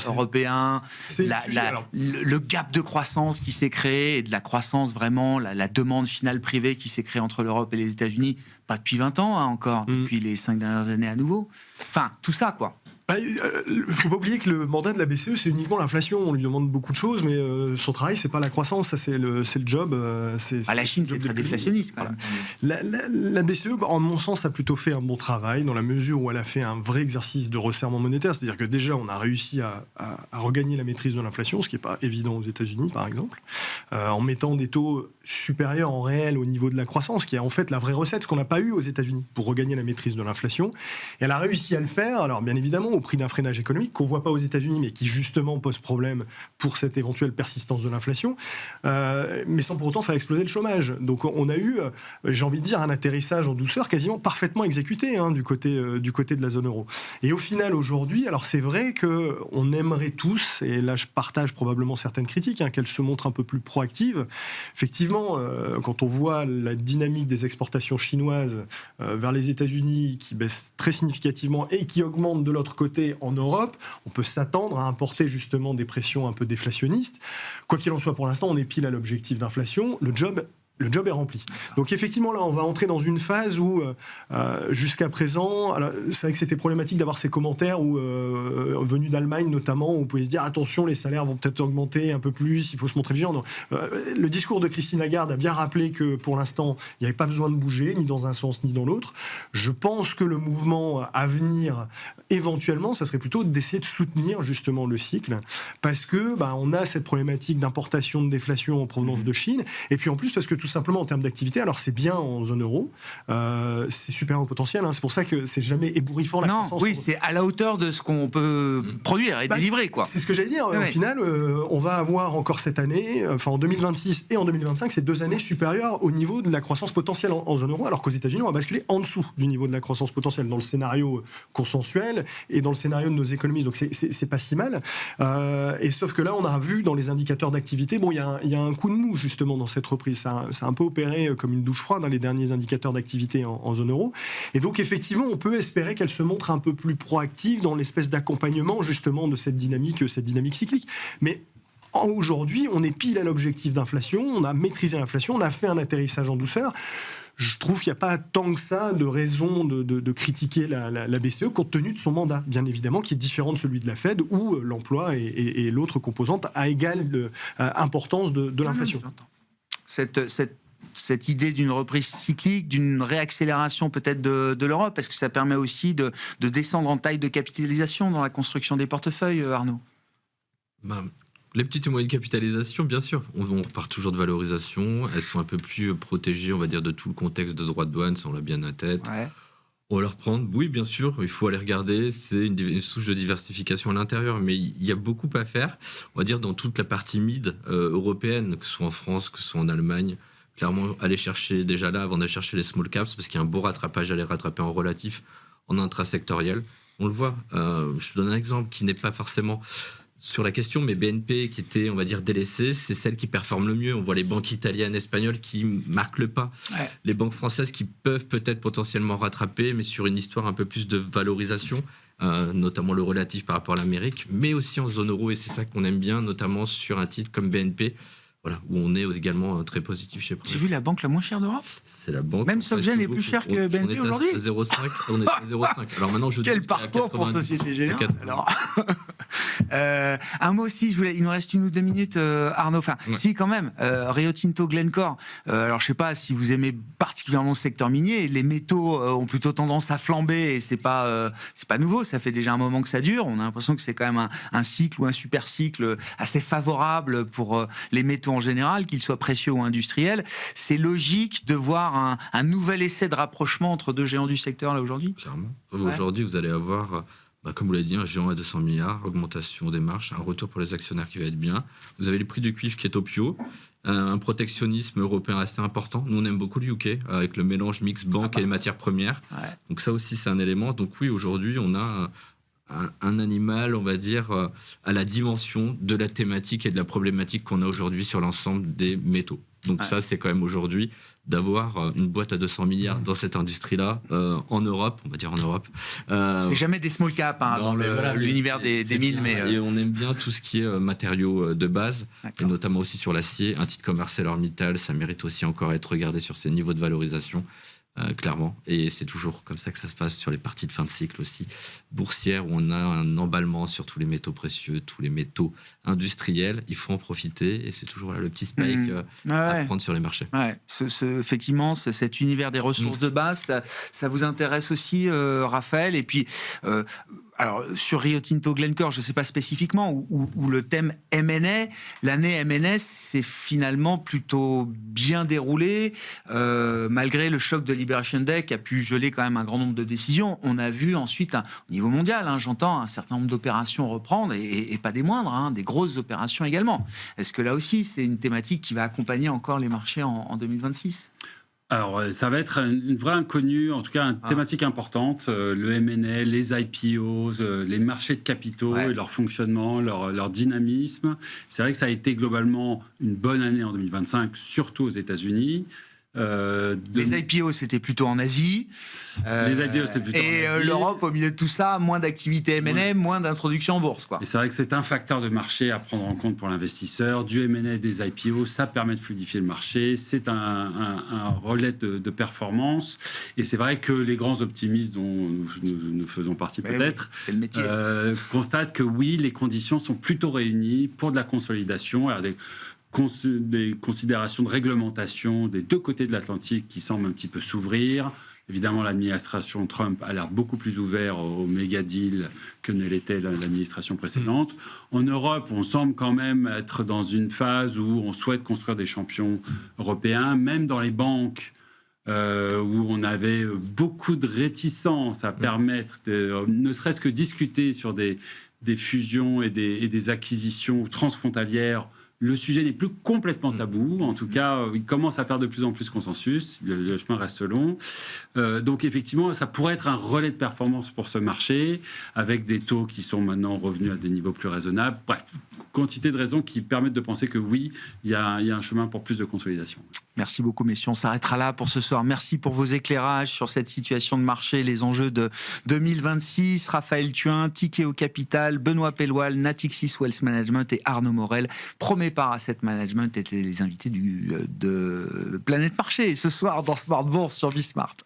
S1: européen, le gap de croissance qui s'est créé, et de la croissance vraiment, la demande finale privée qui s'est créée entre l'Europe et les États-Unis, pas depuis 20 ans encore, depuis les 5 dernières années à nouveau. Enfin, tout ça, quoi.
S4: Il ne faut pas oublier que le mandat de la BCE, c'est uniquement l'inflation. On lui demande beaucoup de choses, mais son travail, c'est pas la croissance, ça c'est le job.
S1: La Chine, c'est très déflationniste, quand même.
S4: La BCE, en mon sens, a plutôt fait un bon travail, dans la mesure où elle a fait un vrai exercice de resserrement monétaire. C'est-à-dire que déjà, on a réussi à regagner la maîtrise de l'inflation, ce qui n'est pas évident aux États-Unis, par exemple, en mettant des taux supérieurs en réel au niveau de la croissance, qui est en fait la vraie recette, ce qu'on n'a pas eu aux États-Unis pour regagner la maîtrise de l'inflation. Et elle a réussi à le faire, alors bien évidemment, au prix d'un freinage économique qu'on ne voit pas aux États-Unis, mais qui justement pose problème pour cette éventuelle persistance de l'inflation, mais sans pour autant faire exploser le chômage. Donc on a eu, j'ai envie de dire, un atterrissage en douceur quasiment parfaitement exécuté du côté de la zone euro. Et au final, aujourd'hui, alors c'est vrai qu'on aimerait tous, et là je partage probablement certaines critiques, qu'elle se montre un peu plus proactive. Effectivement, quand on voit la dynamique des exportations chinoises vers les États-Unis qui baisse très significativement et qui augmente de l'autre côté en Europe, on peut s'attendre à importer justement des pressions un peu déflationnistes. Quoi qu'il en soit, pour l'instant, on est pile à l'objectif d'inflation. Le job le job est rempli. Donc effectivement, là, on va entrer dans une phase où, jusqu'à présent, alors, c'est vrai que c'était problématique d'avoir ces commentaires venus d'Allemagne notamment, où on pouvait se dire attention, les salaires vont peut-être augmenter un peu plus, il faut se montrer vigilant. Non. Le discours de Christine Lagarde a bien rappelé que pour l'instant, il n'y avait pas besoin de bouger, ni dans un sens ni dans l'autre. Je pense que le mouvement à venir, éventuellement, ça serait plutôt d'essayer de soutenir justement le cycle, parce que on a cette problématique d'importation, de déflation en provenance de Chine, et puis en plus parce que tout simplement en termes d'activité, alors c'est bien en zone euro, c'est super au potentiel, c'est pour ça que c'est jamais ébouriffant la croissance.
S1: Oui, c'est à la hauteur de ce qu'on peut produire et délivrer, quoi.
S4: C'est ce que j'allais dire. Au final, on va avoir encore cette année, en 2026 et en 2025, c'est 2 années supérieures au niveau de la croissance potentielle en zone euro, alors qu'aux États-Unis, on va basculer en dessous du niveau de la croissance potentielle dans le scénario consensuel et dans le scénario de nos économistes. Donc c'est pas si mal. Et sauf que là, on a vu dans les indicateurs d'activité, il y a un coup de mou justement dans cette reprise. Ça a un peu opéré comme une douche froide dans les derniers indicateurs d'activité en zone euro. Et donc effectivement, on peut espérer qu'elle se montre un peu plus proactive dans l'espèce d'accompagnement justement de cette dynamique cyclique. Mais aujourd'hui, on est pile à l'objectif d'inflation, on a maîtrisé l'inflation, on a fait un atterrissage en douceur. Je trouve qu'il n'y a pas tant que ça de raison de critiquer la BCE compte tenu de son mandat, bien évidemment, qui est différent de celui de la Fed, où l'emploi est l'autre composante à égale importance de l'inflation.
S1: Cette idée d'une reprise cyclique, d'une réaccélération peut-être de l'Europe, est-ce que ça permet aussi de descendre en taille de capitalisation dans la construction des portefeuilles, Arnaud ?
S5: Les petites et moyennes capitalisations, bien sûr. On repart toujours de valorisation. Elles sont un peu plus protégées, on va dire, de tout le contexte de droits de douane, ça on l'a bien à tête. Ouais. On va leur prendre, oui, bien sûr, il faut aller regarder. C'est une souche de diversification à l'intérieur, mais il y a beaucoup à faire. On va dire dans toute la partie mid européenne, que ce soit en France, que ce soit en Allemagne. Clairement, aller chercher déjà là, avant d'aller chercher les small caps, parce qu'il y a un beau rattrapage à les rattraper en relatif, en intrasectoriel. On le voit. Je te donne un exemple qui n'est pas forcément sur la question, mais BNP, qui était, on va dire, délaissée, c'est celle qui performe le mieux. On voit les banques italiennes, espagnoles qui marquent le pas. Ouais. Les banques françaises qui peuvent peut-être potentiellement rattraper, mais sur une histoire un peu plus de valorisation, notamment le relatif par rapport à l'Amérique, mais aussi en zone euro, et c'est ça qu'on aime bien, notamment sur un titre comme BNP, voilà, où on est également très positif chez Premier.
S1: Tu as vu la banque la moins chère d'Europe ?
S5: C'est la banque.
S1: Même SocGen est plus cher que BNP aujourd'hui ?
S5: On est à 0,5. On est à 0,5. Alors maintenant,
S1: quel parcours pour Société Générale. Alors, un mot aussi, il nous reste 1 ou 2 minutes, Arnaud. Enfin, si, quand même. Rio Tinto, Glencore. Alors, je ne sais pas si vous aimez particulièrement le secteur minier. Les métaux ont plutôt tendance à flamber et c'est pas nouveau. Ça fait déjà un moment que ça dure. On a l'impression que c'est quand même un cycle ou un super cycle assez favorable pour les métaux en général, qu'ils soient précieux ou industriels. C'est logique de voir un nouvel essai de rapprochement entre 2 géants du secteur là aujourd'hui ?
S5: Clairement. Aujourd'hui, vous allez avoir, comme vous l'avez dit, un géant à 200 milliards, augmentation des marges, un retour pour les actionnaires qui va être bien. Vous avez le prix du cuivre qui est au plus haut, un protectionnisme européen assez important. Nous, on aime beaucoup le UK, avec le mélange mix banque et les matières premières. Ouais. Donc ça aussi, c'est un élément. Donc oui, aujourd'hui, on a un animal, on va dire, à la dimension de la thématique et de la problématique qu'on a aujourd'hui sur l'ensemble des métaux. Donc ça, c'est quand même aujourd'hui d'avoir une boîte à 200 milliards dans cette industrie-là, en Europe, on va dire en Europe.
S1: C'est jamais des small caps dans l'univers des mines.
S5: Et on aime bien tout ce qui est matériaux de base, et notamment aussi sur l'acier. Un titre comme ArcelorMittal, ça mérite aussi encore à être regardé sur ces niveaux de valorisation. Clairement, et c'est toujours comme ça que ça se passe sur les parties de fin de cycle aussi boursières, où on a un emballement sur tous les métaux précieux, tous les métaux industriels. Il faut en profiter, et c'est toujours là le petit spike à prendre sur les marchés.
S1: Ouais. Effectivement, cet univers des ressources de base, ça vous intéresse aussi, Raphaël. Et puis, alors, sur Rio Tinto, Glencore, je ne sais pas spécifiquement, où le thème M&A, l'année M&A s'est finalement plutôt bien déroulée, malgré le choc de Liberation Day qui a pu geler quand même un grand nombre de décisions. On a vu ensuite, au niveau mondial, j'entends, un certain nombre d'opérations reprendre, et pas des moindres, des grosses opérations également. Est-ce que là aussi, c'est une thématique qui va accompagner encore les marchés en 2026 ?
S3: Alors, ça va être une vraie inconnue, en tout cas une thématique importante, le M&A, les IPOs, les marchés de capitaux et leur fonctionnement, leur dynamisme. C'est vrai que ça a été globalement une bonne année en 2025, surtout aux États-Unis.
S1: Les IPO, c'était plutôt en Asie.
S3: Les IPO, c'était plutôt
S1: et
S3: en Asie.
S1: l'Europe, au milieu de tout ça, moins d'activité M&A, moins d'introduction en bourse, quoi.
S3: Et c'est vrai que c'est un facteur de marché à prendre en compte pour l'investisseur. Du M&A et des IPO, ça permet de fluidifier le marché. C'est un relais de performance. Et c'est vrai que les grands optimistes dont nous faisons partie peut-être,
S1: oui, c'est le métier.
S3: Constatent que oui, les conditions sont plutôt réunies pour de la consolidation. Alors des considérations de réglementation des deux côtés de l'Atlantique qui semblent un petit peu s'ouvrir. Évidemment, l'administration Trump a l'air beaucoup plus ouverte aux méga deals que ne l'était l'administration précédente. En Europe, on semble quand même être dans une phase où on souhaite construire des champions européens, même dans les banques. Où on avait beaucoup de réticence à permettre, ne serait-ce que discuter sur des fusions et des acquisitions transfrontalières. Le sujet n'est plus complètement tabou. En tout cas, il commence à faire de plus en plus consensus. Le chemin reste long. Donc, effectivement, ça pourrait être un relais de performance pour ce marché, avec des taux qui sont maintenant revenus à des niveaux plus raisonnables. Bref, quantité de raisons qui permettent de penser que oui, il y a un chemin pour plus de consolidation.
S1: Merci beaucoup, messieurs. On s'arrêtera là pour ce soir. Merci pour vos éclairages sur cette situation de marché, les enjeux de 2026. Raphaël Thuin, Tikeo Capital, Benoît Pelloual, Natixis Wealth Management et Arnaud Morel, Promépar Asset Management étaient les invités de Planète Marché ce soir dans Smart Bourse sur Bismart.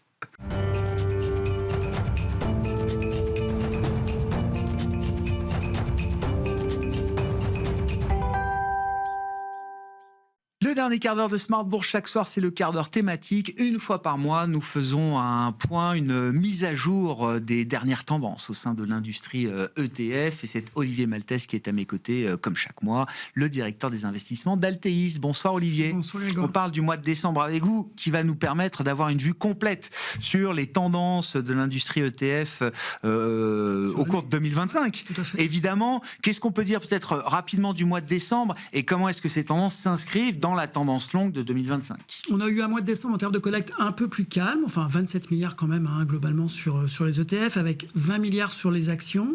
S1: Le dernier quart d'heure de Smart Bourse, chaque soir, c'est le quart d'heure thématique. Une fois par mois, nous faisons un point, une mise à jour des dernières tendances au sein de l'industrie ETF. Et c'est Olivier Maltès qui est à mes côtés, comme chaque mois, le directeur des investissements d'Altéis. Bonsoir Olivier.
S6: Bonsoir Grégoire.
S1: On parle du mois de décembre avec vous, qui va nous permettre d'avoir une vue complète sur les tendances de l'industrie ETF au cours de 2025.
S6: Tout à fait.
S1: Évidemment, qu'est-ce qu'on peut dire peut-être rapidement du mois de décembre et comment est-ce que ces tendances s'inscrivent dans la tendance longue de 2025?
S6: On a eu un mois de décembre en termes de collecte un peu plus calme, enfin 27 milliards quand même globalement sur les ETF, avec 20 milliards sur les actions,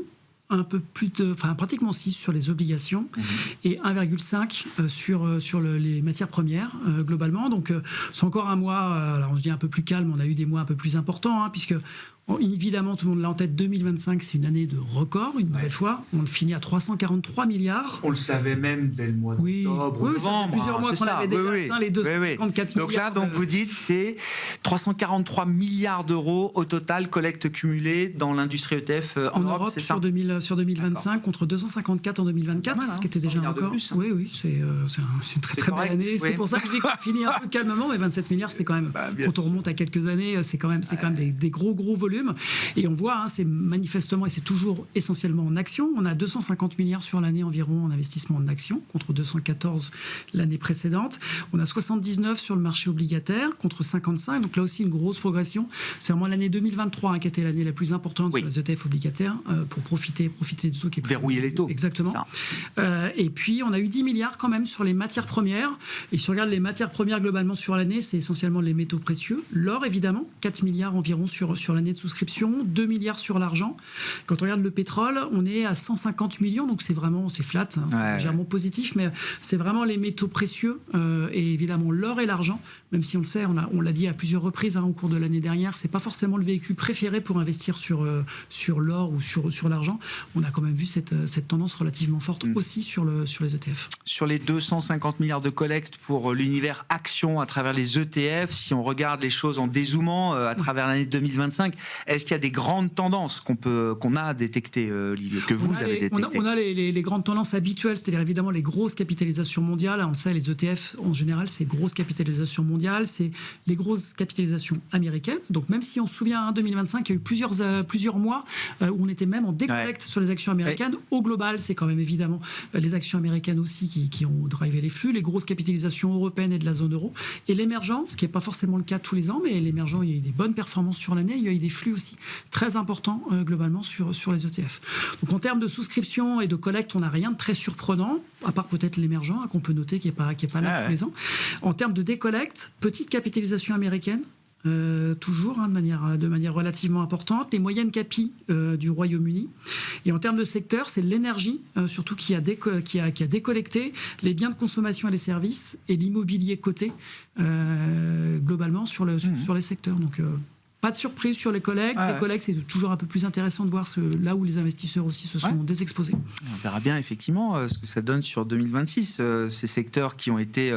S6: un peu plus pratiquement 6 sur les obligations et 1,5 sur les matières premières globalement. Donc c'est encore un mois, alors je dis un peu plus calme, on a eu des mois un peu plus importants, puisque évidemment, tout le monde l'a en tête, 2025, c'est une année de record, une nouvelle fois. On le finit à 343 milliards.
S1: On le savait même dès le mois d'octobre,
S6: oui, ça fait plusieurs mois qu'on avait déjà atteint les 254 milliards.
S1: Donc là, vous dites, c'est 343 milliards d'euros au total, collecte cumulée dans l'industrie ETF en Europe,
S6: sur 2025, contre 254 en 2024, ce qui était déjà un record. Oui, c'est une très très belle année. C'est pour ça que je dis qu'on finit un peu calmement, mais 27 milliards, c'est quand même, quand on remonte à quelques années, c'est quand même des gros volumes. Et on voit, c'est manifestement, et c'est toujours essentiellement en actions. On a 250 milliards sur l'année environ en investissement en actions, contre 214 l'année précédente. On a 79 sur le marché obligataire, contre 55. Donc là aussi, une grosse progression. C'est vraiment l'année 2023 qui a été l'année la plus importante sur les ETF obligataires pour profiter des taux qui
S1: verrouiller les taux.
S6: Exactement. Et puis, on a eu 10 milliards quand même sur les matières premières. Et si on regarde les matières premières globalement sur l'année, c'est essentiellement les métaux précieux. L'or, évidemment, 4 milliards environ sur l'année de souscription, 2 milliards sur l'argent. Quand on regarde le pétrole, on est à 150 millions, donc c'est flat, c'est légèrement positif, mais c'est vraiment les métaux précieux et évidemment l'or et l'argent, même si on le sait, on l'a dit à plusieurs reprises au cours de l'année dernière, c'est pas forcément le véhicule préféré pour investir sur l'or ou sur l'argent. On a quand même vu cette tendance relativement forte aussi sur les ETF.
S1: Sur les 250 milliards de collecte pour l'univers action à travers les ETF, si on regarde les choses en dézoomant à travers l'année 2025, est-ce qu'il y a des grandes tendances qu'on a détectées, Olivier, que vous avez détectées?
S6: On a les grandes tendances habituelles, c'est-à-dire évidemment les grosses capitalisations mondiales. On le sait, les ETF, en général, c'est grosses capitalisations mondiales, c'est les grosses capitalisations américaines. Donc même si on se souvient, en 2025, il y a eu plusieurs mois où on était même en décollecte sur les actions américaines. Au global, c'est quand même évidemment les actions américaines aussi qui ont drivé les flux, les grosses capitalisations européennes et de la zone euro. Et l'émergent, ce qui n'est pas forcément le cas tous les ans, mais l'émergent, il y a eu des bonnes performances sur l'année, il y a eu des flux aussi très importants globalement sur les ETF. Donc en termes de souscription et de collecte, on n'a rien de très surprenant, à part peut-être l'émergent qu'on peut noter qui est pas là tous les ans. En termes de décollecte, petite capitalisation américaine, toujours, de manière relativement importante. Les moyennes CAPI du Royaume-Uni. Et en termes de secteur, c'est l'énergie, surtout qui a décollecté, les biens de consommation et les services, et l'immobilier coté, globalement, sur les secteurs. Donc, pas de surprise sur les collègues. Les collègues, c'est toujours un peu plus intéressant de voir là où les investisseurs aussi se sont désexposés.
S1: On verra bien effectivement ce que ça donne sur 2026, ces secteurs qui ont été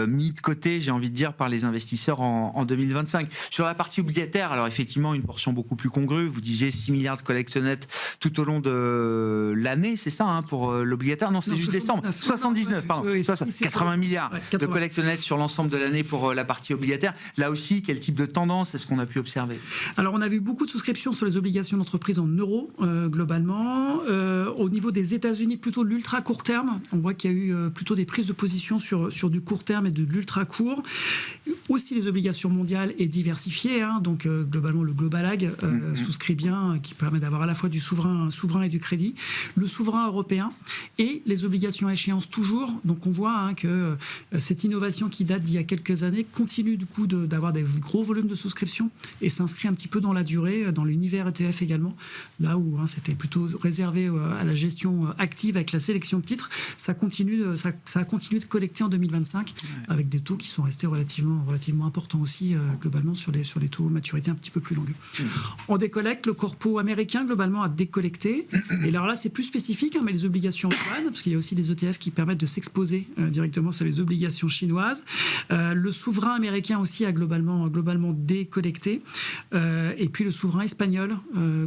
S1: mis de côté, j'ai envie de dire, par les investisseurs en 2025. Sur la partie obligataire, alors effectivement, une portion beaucoup plus congrue. Vous disiez 6 milliards de collecte nette tout au long de l'année, c'est ça, pour l'obligataire? Non, c'est juste décembre. 79, pardon.
S6: Oui,
S1: 80 milliards de collecte nette sur l'ensemble de l'année pour la partie obligataire. Là aussi, quel type de tendance est-ce qu'on a pu observer?
S6: Alors, on a vu beaucoup de souscriptions sur les obligations d'entreprise en euros, globalement. Au niveau des États-Unis, plutôt de l'ultra court terme. On voit qu'il y a eu plutôt des prises de position sur du court terme et de l'ultra court. Aussi, les obligations mondiales et diversifiées. Donc, globalement, le Global Ag souscrit bien, qui permet d'avoir à la fois du souverain et du crédit. Le souverain européen et les obligations à échéance toujours. Donc, on voit que cette innovation qui date d'il y a quelques années continue du coup d'avoir des gros volumes de souscription et s'inscrit un petit peu dans la durée, dans l'univers ETF également, là où c'était plutôt réservé à la gestion active avec la sélection de titres. Ça a continué de collecter en 2025 avec des taux qui sont restés relativement importants aussi, globalement, sur les taux maturité un petit peu plus longues. En décollecte, le corpo américain, globalement, a décollecté. Et alors là, c'est plus spécifique, mais les obligations yuan, parce qu'il y a aussi des ETF qui permettent de s'exposer directement sur les obligations chinoises. Le souverain américain aussi a globalement décollecté. Et puis le souverain espagnol,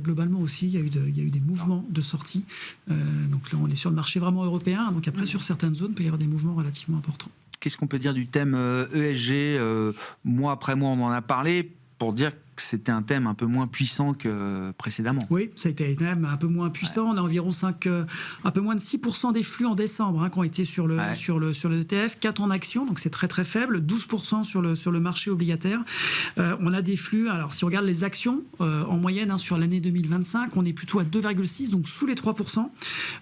S6: globalement aussi, il y a eu des mouvements de sortie. Donc là, on est sur le marché vraiment européen. Donc après, sur certaines zones, il peut y avoir des mouvements relativement importants.
S1: Qu'est-ce qu'on peut dire du thème ESG? Mois après mois, on en a parlé pour dire que c'était un thème un peu moins puissant que précédemment.
S6: Oui, ça a été un thème un peu moins puissant. On a environ un peu moins de 6% des flux en décembre qui ont été sur le ETF, 4 en actions, donc c'est très très faible, 12% sur le marché obligataire. On a des flux, alors si on regarde les actions, en moyenne sur l'année 2025, on est plutôt à 2,6, donc sous les 3%.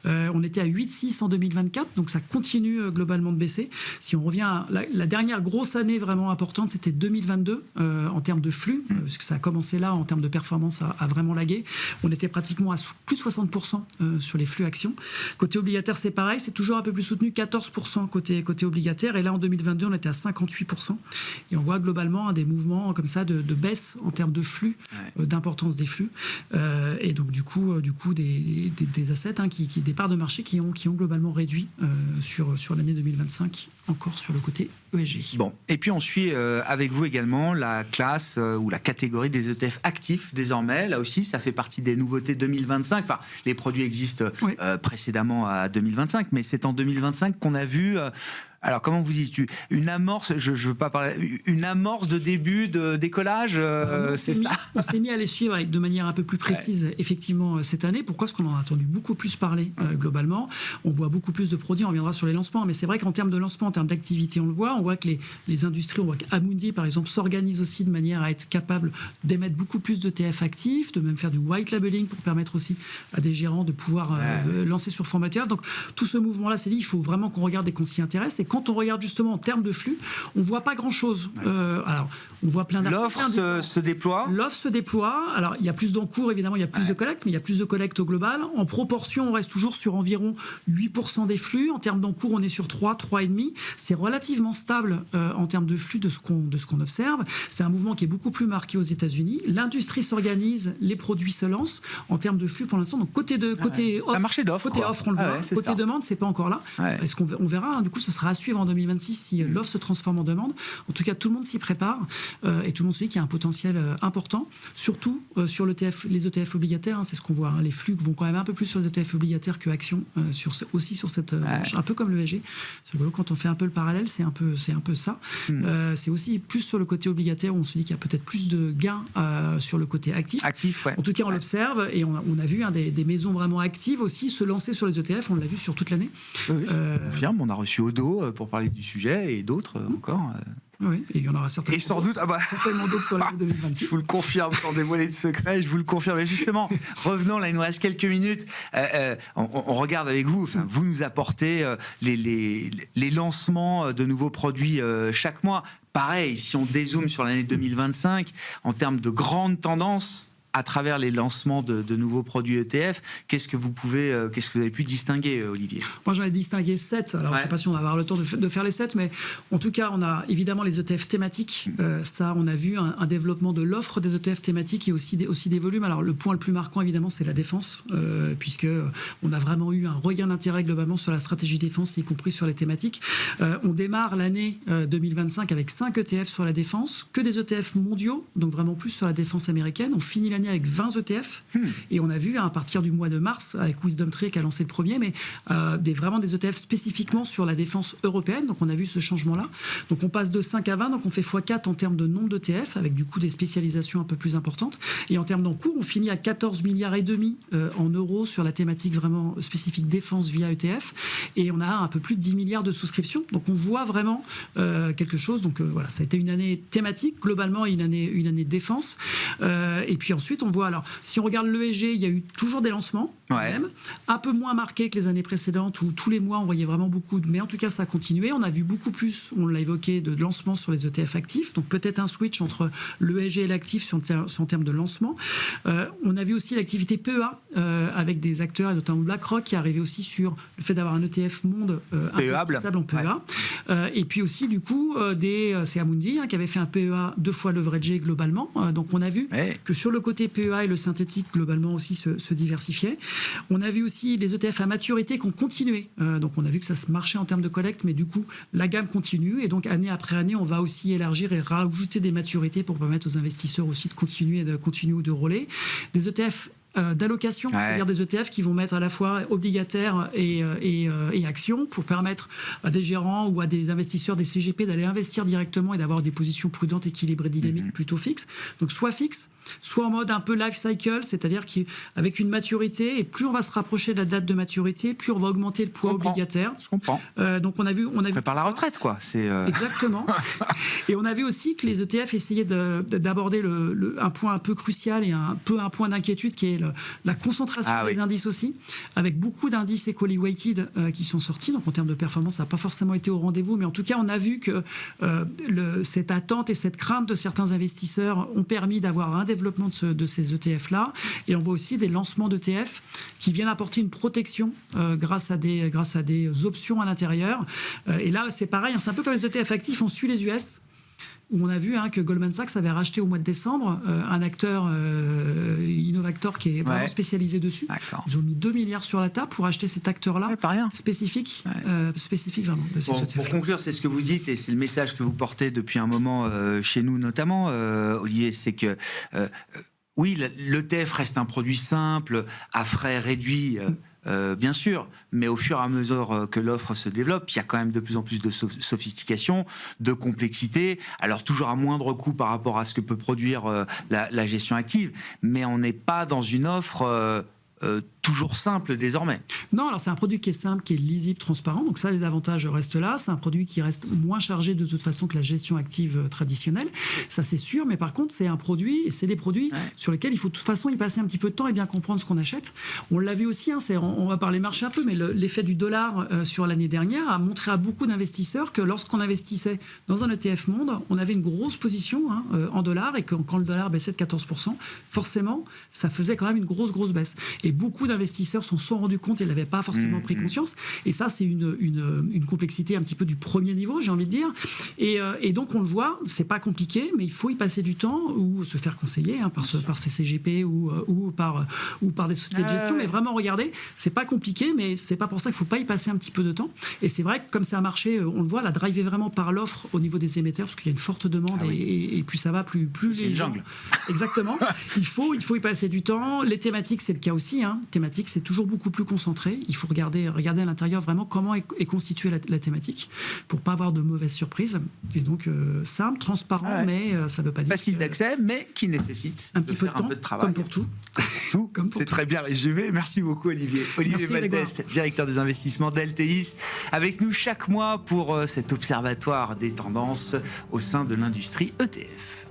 S6: On était à 8,6 en 2024, donc ça continue globalement de baisser. Si on revient à la dernière grosse année vraiment importante, c'était 2022 en termes de flux, parce que ça a commencé là en termes de performance à vraiment laguer. On était pratiquement à plus de 60% sur les flux actions. Côté obligataire, c'est pareil, c'est toujours un peu plus soutenu, 14% côté obligataire. Et là, en 2022, on était à 58%. Et on voit globalement des mouvements comme ça de baisse en termes de flux, d'importance des flux. Et donc, du coup des assets, des parts de marché qui ont globalement réduit sur l'année 2025, encore sur le côté ESG.
S1: Bon, et puis on suit avec vous également la classe ou la catégorie des ETF actifs désormais. Là aussi, ça fait partie des nouveautés 2025. Enfin, les produits existent précédemment à 2025, mais c'est en 2025 qu'on a vu... alors, comment vous dites, une amorce, je veux pas parler, une amorce de début de décollage, c'est ça?
S6: On s'est mis à les suivre de manière un peu plus précise, effectivement, cette année. Pourquoi? Parce qu'on en a entendu beaucoup plus parler, globalement. On voit beaucoup plus de produits, on reviendra sur les lancements, mais c'est vrai qu'en termes de lancement, en termes d'activité, on le voit. On voit que les industries, on voit qu'Amundi, par exemple, s'organise aussi de manière à être capable d'émettre beaucoup plus de TF actifs, de même faire du white labeling pour permettre aussi à des gérants de pouvoir lancer sur formateur. Donc, tout ce mouvement-là, c'est dit, il faut vraiment qu'on regarde et qu'on s'y intéresse. Et quand on regarde justement en termes de flux, on voit pas grand-chose. Alors, on voit plein d'articles.
S1: L'offre se déploie.
S6: L'offre se déploie. Alors, il y a plus d'encours, évidemment, il y a plus de collecte, mais il y a plus de collecte au global. En proportion, on reste toujours sur environ 8% des flux. En termes d'encours, on est sur 3,5. C'est relativement stable en termes de flux de ce qu'on observe. C'est un mouvement qui est beaucoup plus marqué aux États-Unis. L'industrie s'organise, les produits se lancent. En termes de flux, pour l'instant, donc côté offre,
S1: un marché d'offre.
S6: Côté offre, on le voit. Côté demande, c'est pas encore là. Est-ce qu'on verra? Du coup, ce sera à suivre en 2026 si l'offre se transforme en demande. En tout cas, tout le monde s'y prépare et tout le monde se dit qu'il y a un potentiel important, surtout sur les ETF obligataires. C'est ce qu'on voit. Les flux vont quand même un peu plus sur les ETF obligataires que actions, aussi sur cette branche, un peu comme l'ESG. C'est rigolo, quand on fait un peu le parallèle, c'est un peu ça. C'est aussi plus sur le côté obligataire où on se dit qu'il y a peut-être plus de gains sur le côté actif. En tout cas, on l'observe et on a vu des maisons vraiment actives aussi se lancer sur les ETF. On l'a vu sur toute l'année.
S1: Oui, je confirme. On a reçu Odo pour parler du sujet et d'autres encore.
S6: Oui, et il y en aura certainement.
S1: Et sans doute,
S6: certainement d'autres sur l'année 2026.
S1: je vous le confirme, sans dévoiler de secret, je vous le confirme. Et justement, revenons, là, il nous reste quelques minutes. On regarde avec vous, enfin, vous nous apportez les lancements de nouveaux produits chaque mois. Pareil, si on dézoome sur l'année 2025, en termes de grandes tendances, à travers les lancements de nouveaux produits ETF, qu'est-ce que vous avez pu distinguer, Olivier ?
S6: Moi, j'en ai distingué 7. Alors, je ne sais pas si on va avoir le temps de faire les 7, mais en tout cas, on a évidemment les ETF thématiques. Ça, on a vu un développement de l'offre des ETF thématiques et aussi des volumes. Alors, le point le plus marquant, évidemment, c'est la défense, puisque on a vraiment eu un regain d'intérêt globalement sur la stratégie défense, y compris sur les thématiques. On démarre l'année 2025 avec 5 ETF sur la défense, que des ETF mondiaux, donc vraiment plus sur la défense américaine. On finit l'année avec 20 ETF et on a vu à partir du mois de mars avec WisdomTree qui a lancé le premier, mais vraiment des ETF spécifiquement sur la défense européenne. Donc on a vu ce changement-là. Donc on passe de 5 à 20, donc on fait x4 en termes de nombre d'ETF avec du coup des spécialisations un peu plus importantes. Et en termes d'encours, on finit à 14,5 milliards en euros sur la thématique vraiment spécifique défense via ETF. Et on a un peu plus de 10 milliards de souscriptions. Donc on voit vraiment quelque chose. Donc voilà, ça a été une année thématique globalement et une année défense. Et puis ensuite, on voit, alors, si on regarde l'ESG, il y a eu toujours des lancements, même, un peu moins marqués que les années précédentes, où tous les mois, on voyait vraiment beaucoup, mais en tout cas, ça a continué. On a vu beaucoup plus, on l'a évoqué, de lancements sur les ETF actifs, donc peut-être un switch entre l'ESG et l'actif en termes de lancement. On a vu aussi l'activité PEA, avec des acteurs, et notamment BlackRock, qui est arrivé aussi sur le fait d'avoir un ETF monde investissable en PEA. Et puis aussi, du coup, c'est Amundi, qui avait fait un PEA 2 fois leveragé globalement. Donc on a vu que sur le côté PEA et le synthétique, globalement aussi se diversifiait. On a vu aussi les ETF à maturité qui ont continué. Donc on a vu que ça se marchait en termes de collecte, mais du coup, la gamme continue. Et donc, année après année, on va aussi élargir et rajouter des maturités pour permettre aux investisseurs aussi de continuer ou de rouler. Des ETF d'allocation, c'est-à-dire des ETF qui vont mettre à la fois obligataires et actions pour permettre à des gérants ou à des investisseurs des CGP d'aller investir directement et d'avoir des positions prudentes, équilibrées, dynamiques, plutôt fixes. Donc soit fixes, soit en mode un peu life cycle, c'est-à-dire qu'avec une maturité, et plus on va se rapprocher de la date de maturité, plus on va augmenter le poids obligataire.
S1: Je comprends.
S6: Donc on a vu
S1: prépare la retraite, quoi.
S6: Exactement. Et on a vu aussi que les ETF essayaient d'aborder un point un peu crucial et un point d'inquiétude qui est la concentration des indices aussi, avec beaucoup d'indices equally weighted qui sont sortis. Donc en termes de performance, ça n'a pas forcément été au rendez-vous, mais en tout cas, on a vu que cette attente et cette crainte de certains investisseurs ont permis d'avoir un développement de ces ETF-là. Et on voit aussi des lancements d'ETF qui viennent apporter une protection grâce à des options à l'intérieur. Et là, c'est pareil, c'est un peu comme les ETF actifs, on suit les US, où on a vu que Goldman Sachs avait racheté au mois de décembre un acteur Innovactor qui est vraiment spécialisé dessus. D'accord. Ils ont mis 2 milliards sur la table pour acheter cet acteur-là spécifique vraiment de ces ETF.
S1: Pour conclure, c'est ce que vous dites et c'est le message que vous portez depuis un moment chez nous notamment, Olivier, c'est que oui, l'ETF reste un produit simple, à frais réduits, bien sûr, mais au fur et à mesure que l'offre se développe, il y a quand même de plus en plus de sophistication, de complexité, alors toujours à moindre coût par rapport à ce que peut produire la gestion active, mais on n'est pas dans une offre toujours simple désormais.
S6: Non, alors c'est un produit qui est simple, qui est lisible, transparent, donc ça, les avantages restent là. C'est un produit qui reste moins chargé de toute façon que la gestion active traditionnelle, ça c'est sûr, mais par contre, c'est un produit, et c'est des produits sur lesquels il faut de toute façon y passer un petit peu de temps et bien comprendre ce qu'on achète. On l'a vu aussi, on va parler marché un peu, mais l'effet du dollar sur l'année dernière a montré à beaucoup d'investisseurs que lorsqu'on investissait dans un ETF monde, on avait une grosse position en dollars, et que quand le dollar baissait de 14%, forcément, ça faisait quand même une grosse baisse. Et beaucoup d'investisseurs s'en sont rendus compte et n'avaient pas forcément pris conscience. Et ça, c'est une complexité un petit peu du premier niveau, j'ai envie de dire. Et donc, on le voit, c'est pas compliqué, mais il faut y passer du temps ou se faire conseiller par ces CGP ou par des sociétés de gestion. Mais vraiment, regardez, c'est pas compliqué, mais c'est pas pour ça qu'il faut pas y passer un petit peu de temps. Et c'est vrai que comme c'est un marché, on le voit, la drive est vraiment par l'offre au niveau des émetteurs, parce qu'il y a une forte demande et plus ça va, plus
S1: c'est une jungle.
S6: Exactement. Il faut y passer du temps. Les thématiques, c'est le cas aussi. thématique, c'est toujours beaucoup plus concentré. Il faut regarder à l'intérieur vraiment comment est constituée la thématique pour pas avoir de mauvaises surprises. Et donc, simple, transparent, mais ça ne veut pas dire...
S1: Facile d'accès, mais qui nécessite
S6: un petit peu de
S1: faire
S6: temps,
S1: un peu de travail.
S6: comme pour tout.
S1: C'est très bien résumé. Merci beaucoup, Olivier. Olivier Valdès, directeur des investissements d'Altéis, avec nous chaque mois pour cet observatoire des tendances au sein de l'industrie ETF.